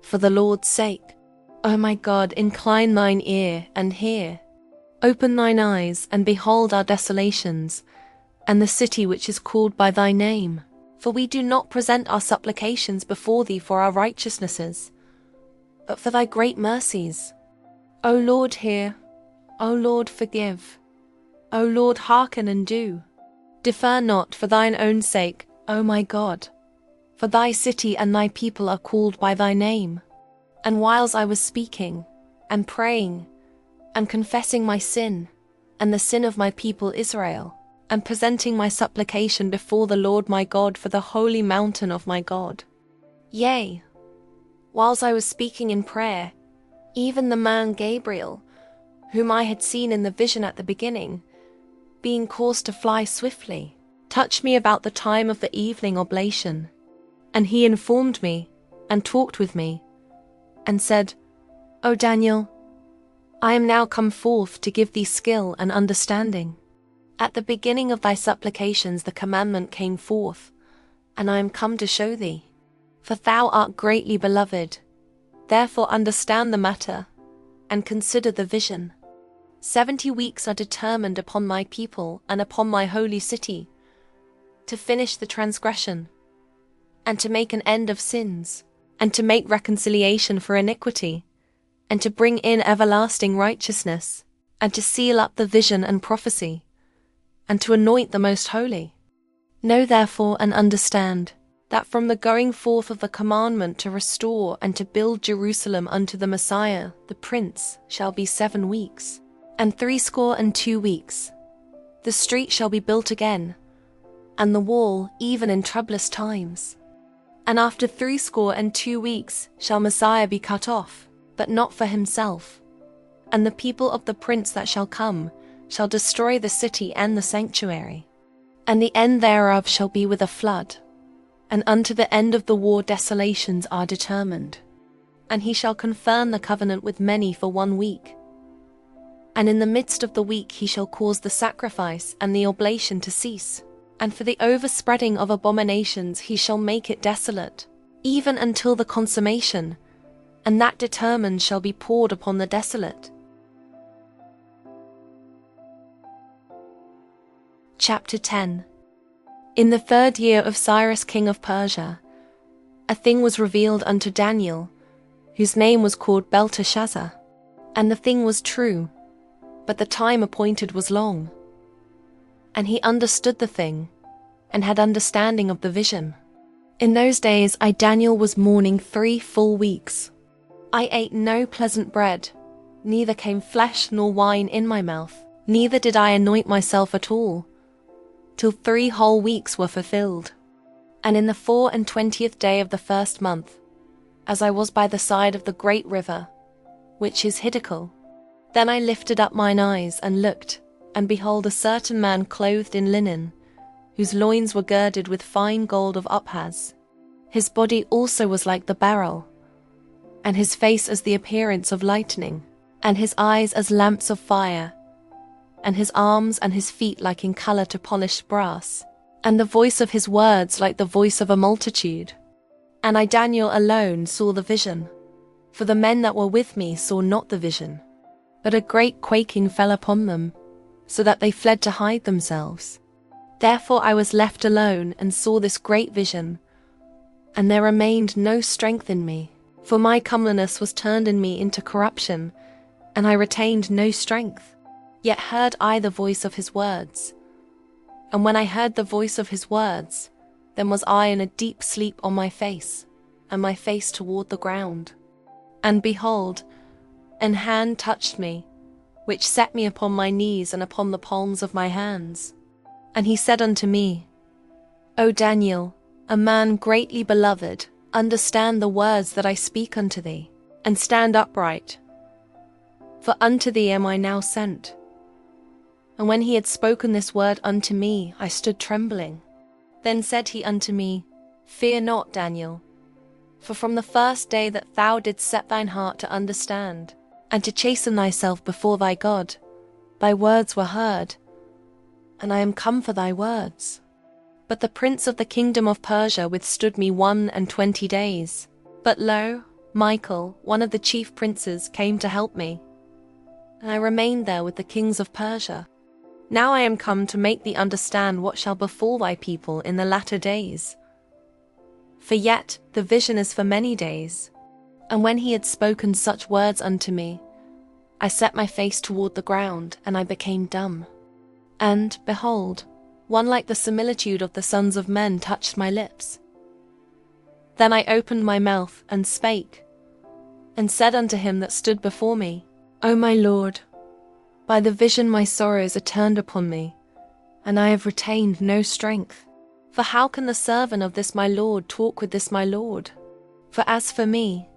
for the Lord's sake. O my God, incline thine ear and hear. Open thine eyes and behold our desolations, and the city which is called by thy name. For we do not present our supplications before thee for our righteousnesses, but for thy great mercies. O Lord, hear. O Lord, forgive. O Lord, hearken and do. Defer not for thine own sake, O my God, for thy city and thy people are called by thy name. And whiles I was speaking, and praying, and confessing my sin, and the sin of my people Israel, and presenting my supplication before the Lord my God for the holy mountain of my God. Yea, whiles I was speaking in prayer, even the man Gabriel, whom I had seen in the vision at the beginning, being caused to fly swiftly, touched me about the time of the evening oblation. And he informed me, and talked with me, and said, O Daniel, I am now come forth to give thee skill and understanding. At the beginning of thy supplications the commandment came forth, and I am come to show thee. For thou art greatly beloved, therefore understand the matter, and consider the vision. 70 weeks are determined upon my people and upon my holy city, to finish the transgression, and to make an end of sins, and to make reconciliation for iniquity, and to bring in everlasting righteousness, and to seal up the vision and prophecy, and to anoint the most holy. Know therefore and understand, that from the going forth of the commandment to restore and to build Jerusalem unto the Messiah, the Prince, shall be 7 weeks, and 62 weeks. The street shall be built again, and the wall even in troublous times. And after 62 weeks shall Messiah be cut off, but not for himself. And the people of the Prince that shall come shall destroy the city and the sanctuary. And the end thereof shall be with a flood, and unto the end of the war desolations are determined. And he shall confirm the covenant with many for 1 week. And in the midst of the week he shall cause the sacrifice and the oblation to cease. And for the overspreading of abominations he shall make it desolate, even until the consummation, and that determined shall be poured upon the desolate. Chapter 10. In the 3rd year of Cyrus king of Persia, a thing was revealed unto Daniel, whose name was called Belteshazzar. And the thing was true, but the time appointed was long. And he understood the thing, and had understanding of the vision. In those days I Daniel was mourning 3 full weeks. I ate no pleasant bread, neither came flesh nor wine in my mouth, neither did I anoint myself at all, till 3 whole weeks were fulfilled. And in the 24th day of the 1st month, as I was by the side of the great river, which is Hiddekel, then I lifted up mine eyes and looked, and behold a certain man clothed in linen, whose loins were girded with fine gold of Uphaz. His body also was like the beryl, and his face as the appearance of lightning, and his eyes as lamps of fire, and his arms and his feet like in colour to polished brass, and the voice of his words like the voice of a multitude. And I Daniel alone saw the vision, for the men that were with me saw not the vision. But a great quaking fell upon them, so that they fled to hide themselves. Therefore I was left alone and saw this great vision, and there remained no strength in me, for my comeliness was turned in me into corruption, and I retained no strength. Yet heard I the voice of his words. And when I heard the voice of his words, then was I in a deep sleep on my face, and my face toward the ground. And behold, an hand touched me, which set me upon my knees and upon the palms of my hands. And he said unto me, O Daniel, a man greatly beloved, understand the words that I speak unto thee, and stand upright. For unto thee am I now sent. And when he had spoken this word unto me, I stood trembling. Then said he unto me, Fear not, Daniel, for from the first day that thou didst set thine heart to understand, and to chasten thyself before thy God, thy words were heard, and I am come for thy words. But the prince of the kingdom of Persia withstood me 21 days. But lo, Michael, one of the chief princes, came to help me, and I remained there with the kings of Persia. Now I am come to make thee understand what shall befall thy people in the latter days. For yet the vision is for many days. And when he had spoken such words unto me, I set my face toward the ground, and I became dumb. And, behold, one like the similitude of the sons of men touched my lips. Then I opened my mouth and spake, and said unto him that stood before me, O my Lord, by the vision my sorrows are turned upon me, and I have retained no strength. For how can the servant of this my Lord talk with this my Lord? For as for me,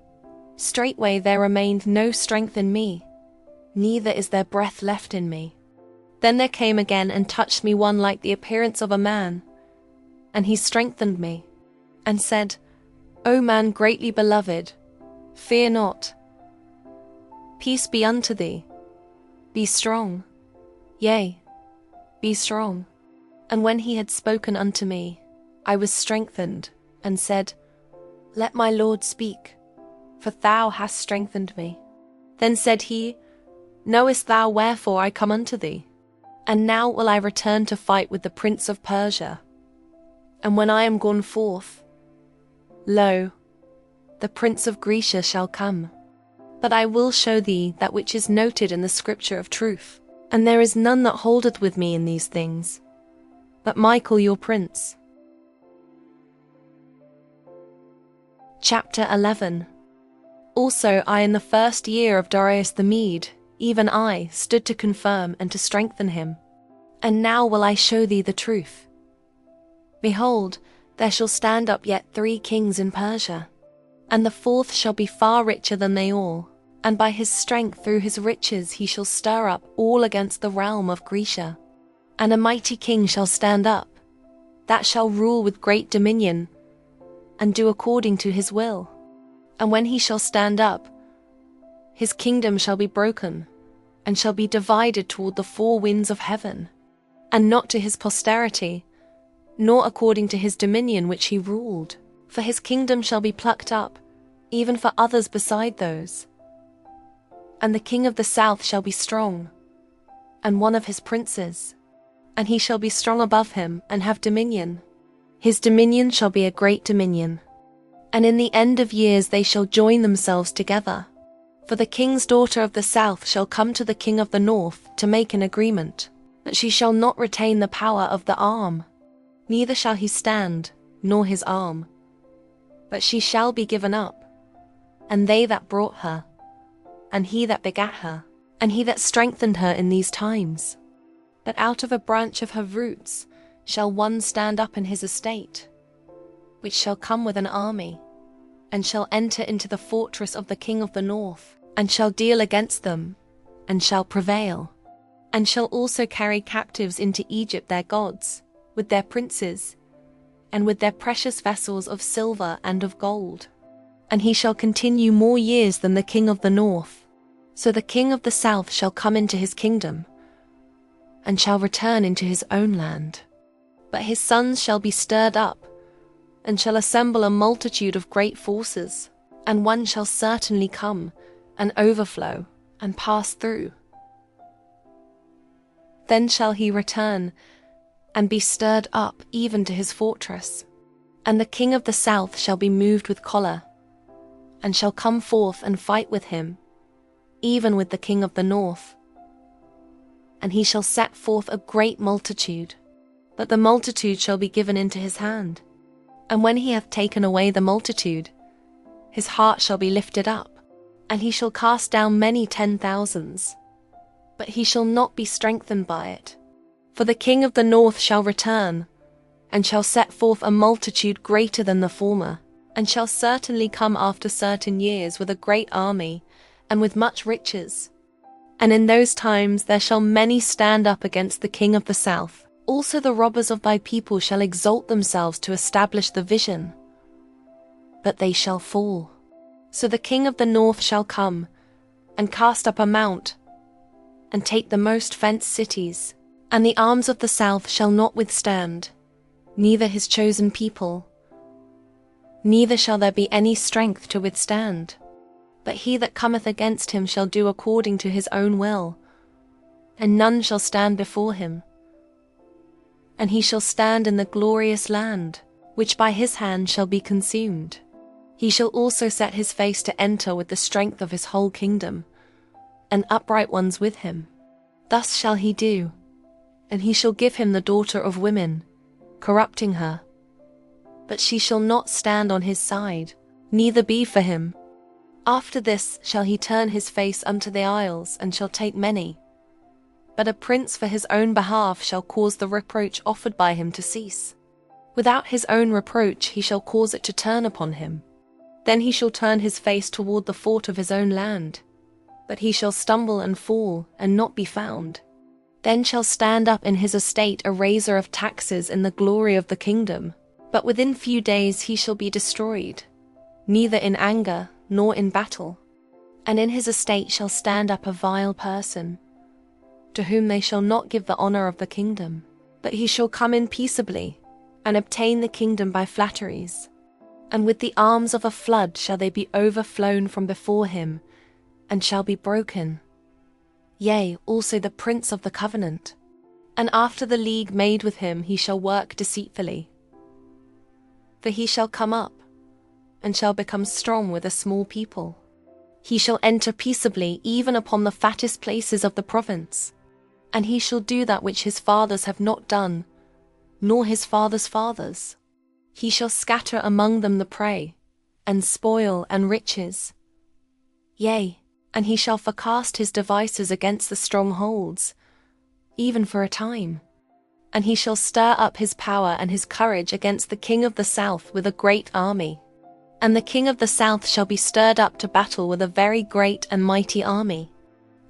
straightway there remained no strength in me, neither is there breath left in me. Then there came again and touched me one like the appearance of a man, and he strengthened me, and said, O man greatly beloved, fear not. Peace be unto thee. Be strong, yea, be strong. And when he had spoken unto me, I was strengthened, and said, Let my Lord speak, for thou hast strengthened me. Then said he, Knowest thou wherefore I come unto thee? And now will I return to fight with the prince of Persia. And when I am gone forth, lo, the prince of Grecia shall come. But I will show thee that which is noted in the scripture of truth. And there is none that holdeth with me in these things, but Michael your prince. Chapter 11. Also I in the first year of Darius the Mede, even I, stood to confirm and to strengthen him. And now will I show thee the truth. Behold, there shall stand up yet 3 kings in Persia, and the 4th shall be far richer than they all, and by his strength through his riches he shall stir up all against the realm of Grecia. And a mighty king shall stand up, that shall rule with great dominion, and do according to his will. And when he shall stand up, his kingdom shall be broken, and shall be divided toward the 4 winds of heaven, and not to his posterity, nor according to his dominion which he ruled. For his kingdom shall be plucked up, even for others beside those. And the king of the south shall be strong, and one of his princes, and he shall be strong above him, and have dominion. His dominion shall be a great dominion. And in the end of years they shall join themselves together. For the king's daughter of the south shall come to the king of the north to make an agreement, that she shall not retain the power of the arm, neither shall he stand, nor his arm, but she shall be given up, and they that brought her, and he that begat her, and he that strengthened her in these times. But out of a branch of her roots shall one stand up in his estate, which shall come with an army, and shall enter into the fortress of the king of the north, and shall deal against them, and shall prevail, and shall also carry captives into Egypt their gods, with their princes, and with their precious vessels of silver and of gold. And he shall continue more years than the king of the north. So the king of the south shall come into his kingdom, and shall return into his own land. But his sons shall be stirred up, and shall assemble a multitude of great forces, and one shall certainly come, and overflow, and pass through. Then shall he return, and be stirred up even to his fortress. And the king of the south shall be moved with choler, and shall come forth and fight with him, even with the king of the north. And he shall set forth a great multitude, but the multitude shall be given into his hand. And when he hath taken away the multitude, his heart shall be lifted up, and he shall cast down many 10,000s, but he shall not be strengthened by it. For the king of the north shall return, and shall set forth a multitude greater than the former, and shall certainly come after certain years with a great army, and with much riches. And in those times there shall many stand up against the king of the south. Also the robbers of thy people shall exalt themselves to establish the vision, but they shall fall. So the king of the north shall come, and cast up a mount, and take the most fenced cities, and the arms of the south shall not withstand, neither his chosen people, neither shall there be any strength to withstand. But he that cometh against him shall do according to his own will, and none shall stand before him. And he shall stand in the glorious land, which by his hand shall be consumed. He shall also set his face to enter with the strength of his whole kingdom, and upright ones with him. Thus shall he do, and he shall give him the daughter of women, corrupting her. But she shall not stand on his side, neither be for him. After this shall he turn his face unto the isles, and shall take many. But a prince for his own behalf shall cause the reproach offered by him to cease. Without his own reproach he shall cause it to turn upon him. Then he shall turn his face toward the fort of his own land, but he shall stumble and fall, and not be found. Then shall stand up in his estate a raiser of taxes in the glory of the kingdom, but within few days he shall be destroyed, neither in anger nor in battle. And in his estate shall stand up a vile person, to whom they shall not give the honor of the kingdom, but he shall come in peaceably, and obtain the kingdom by flatteries. And with the arms of a flood shall they be overflown from before him, and shall be broken. Yea, also the prince of the covenant. And after the league made with him he shall work deceitfully. For he shall come up, and shall become strong with a small people. He shall enter peaceably even upon the fattest places of the province. And he shall do that which his fathers have not done, nor his fathers' fathers. He shall scatter among them the prey, and spoil and riches. Yea, and he shall forecast his devices against the strongholds, even for a time. And he shall stir up his power and his courage against the king of the south with a great army. And the king of the south shall be stirred up to battle with a very great and mighty army.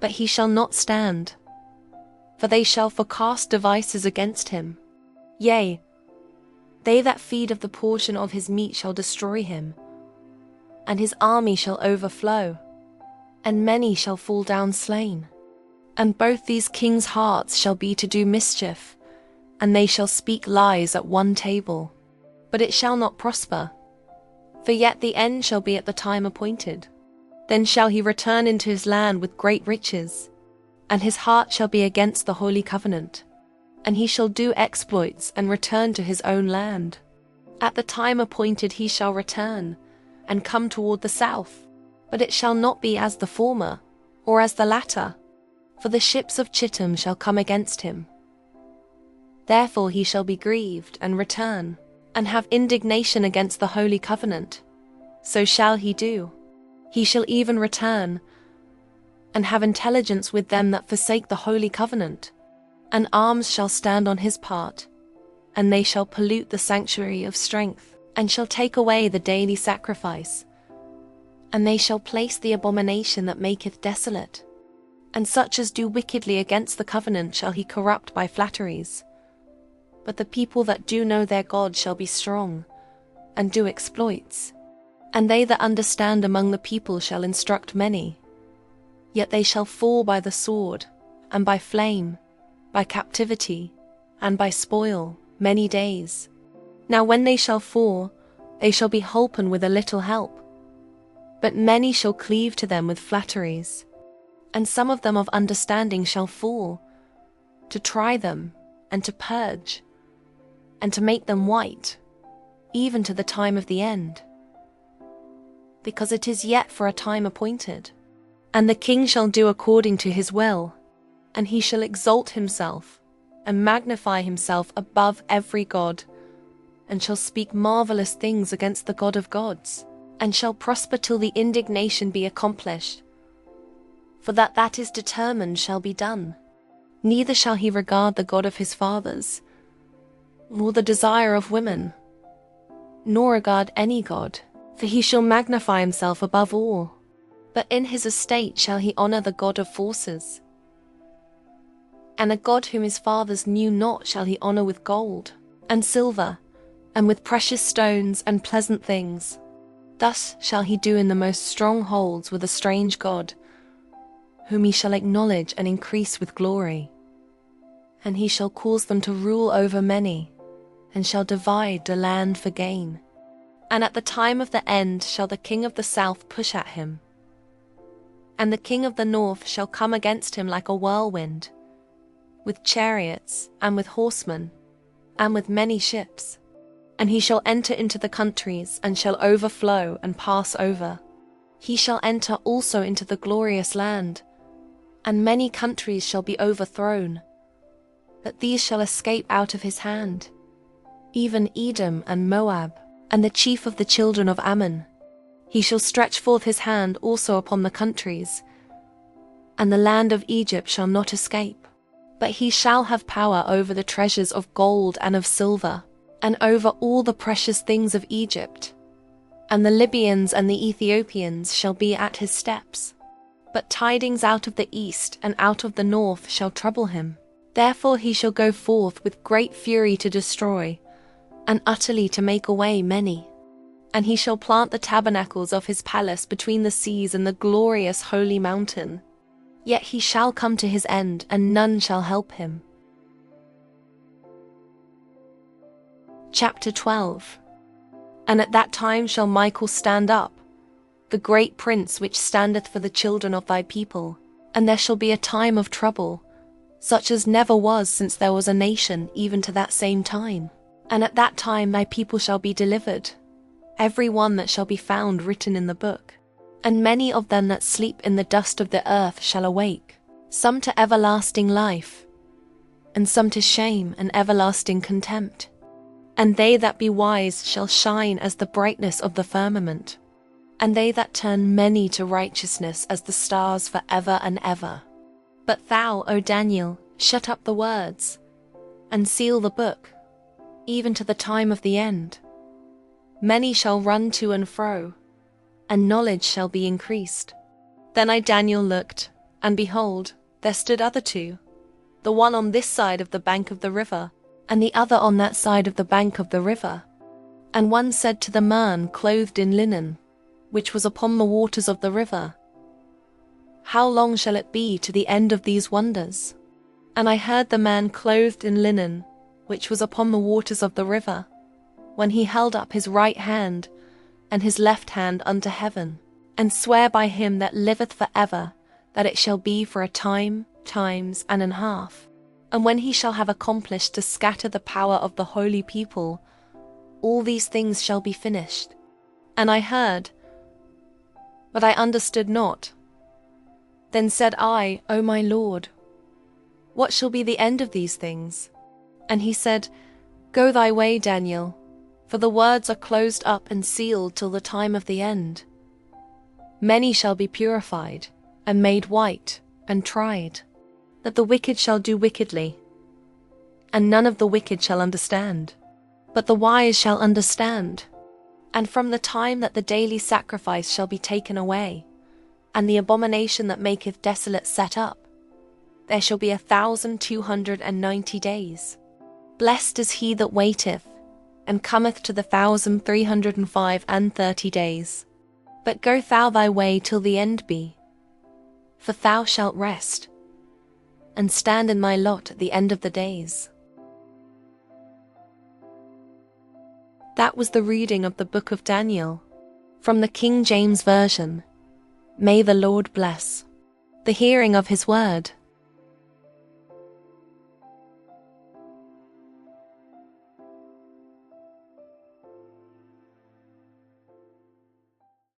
But he shall not stand, for they shall forecast devices against him. Yea, they that feed of the portion of his meat shall destroy him, and his army shall overflow, and many shall fall down slain. And both these kings' hearts shall be to do mischief, and they shall speak lies at one table. But it shall not prosper, for yet the end shall be at the time appointed. Then shall he return into his land with great riches, and his heart shall be against the holy covenant. And he shall do exploits and return to his own land. At the time appointed he shall return, and come toward the south. But it shall not be as the former, or as the latter, for the ships of Chittim shall come against him. Therefore he shall be grieved, and return, and have indignation against the holy covenant. So shall he do. He shall even return, and have intelligence with them that forsake the holy covenant. And arms shall stand on his part, and they shall pollute the sanctuary of strength, and shall take away the daily sacrifice. And they shall place the abomination that maketh desolate. And such as do wickedly against the covenant shall he corrupt by flatteries. But the people that do know their God shall be strong, and do exploits. And they that understand among the people shall instruct many. Yet they shall fall by the sword, and by flame, by captivity, and by spoil, many days. Now when they shall fall, they shall be holpen with a little help. But many shall cleave to them with flatteries, and some of them of understanding shall fall, to try them, and to purge, and to make them white, even to the time of the end. Because it is yet for a time appointed. And the king shall do according to his will, and he shall exalt himself, and magnify himself above every god, and shall speak marvelous things against the God of gods, and shall prosper till the indignation be accomplished. For that is determined shall be done. Neither shall he regard the God of his fathers, nor the desire of women, nor regard any god, for he shall magnify himself above all. But in his estate shall he honor the God of forces. And a God whom his fathers knew not shall he honor with gold, and silver, and with precious stones and pleasant things. Thus shall he do in the most strongholds with a strange God, whom he shall acknowledge and increase with glory. And he shall cause them to rule over many, and shall divide the land for gain. And at the time of the end shall the king of the south push at him, and the king of the north shall come against him like a whirlwind, with chariots, and with horsemen, and with many ships. And he shall enter into the countries, and shall overflow and pass over. He shall enter also into the glorious land, and many countries shall be overthrown, but these shall escape out of his hand, even Edom and Moab, and the chief of the children of Ammon. He shall stretch forth his hand also upon the countries, and the land of Egypt shall not escape. But he shall have power over the treasures of gold and of silver, and over all the precious things of Egypt. And the Libyans and the Ethiopians shall be at his steps. But tidings out of the east and out of the north shall trouble him. Therefore he shall go forth with great fury to destroy, and utterly to make away many. And he shall plant the tabernacles of his palace between the seas and the glorious holy mountain. Yet he shall come to his end, and none shall help him. Chapter 12. And at that time shall Michael stand up, the great prince which standeth for the children of thy people. And there shall be a time of trouble, such as never was since there was a nation, even to that same time. And at that time thy people shall be delivered, every one that shall be found written in the book. And many of them that sleep in the dust of the earth shall awake, some to everlasting life, and some to shame and everlasting contempt. And they that be wise shall shine as the brightness of the firmament, and they that turn many to righteousness as the stars for ever and ever. But thou, O Daniel, shut up the words, and seal the book, even to the time of the end. Many shall run to and fro, and knowledge shall be increased. Then I Daniel looked, and behold, there stood other two, the one on this side of the bank of the river, and the other on that side of the bank of the river. And one said to the man clothed in linen, which was upon the waters of the river, How long shall it be to the end of these wonders? And I heard the man clothed in linen, which was upon the waters of the river, when he held up his right hand and his left hand unto heaven, and swear by him that liveth for ever, that it shall be for a time, times, and an half. And when he shall have accomplished to scatter the power of the holy people, all these things shall be finished. And I heard, but I understood not. Then said I, O my Lord, what shall be the end of these things? And he said, Go thy way, Daniel, for the words are closed up and sealed till the time of the end. Many shall be purified, and made white, and tried, that the wicked shall do wickedly, and none of the wicked shall understand, but the wise shall understand. And from the time that the daily sacrifice shall be taken away, and the abomination that maketh desolate set up, there shall be 1,290 days. Blessed is he that waiteth, and cometh to the 1,335 days. But go thou thy way till the end be, for thou shalt rest, and stand in my lot at the end of the days. That was the reading of the book of Daniel, from the King James Version. May the Lord bless the hearing of his word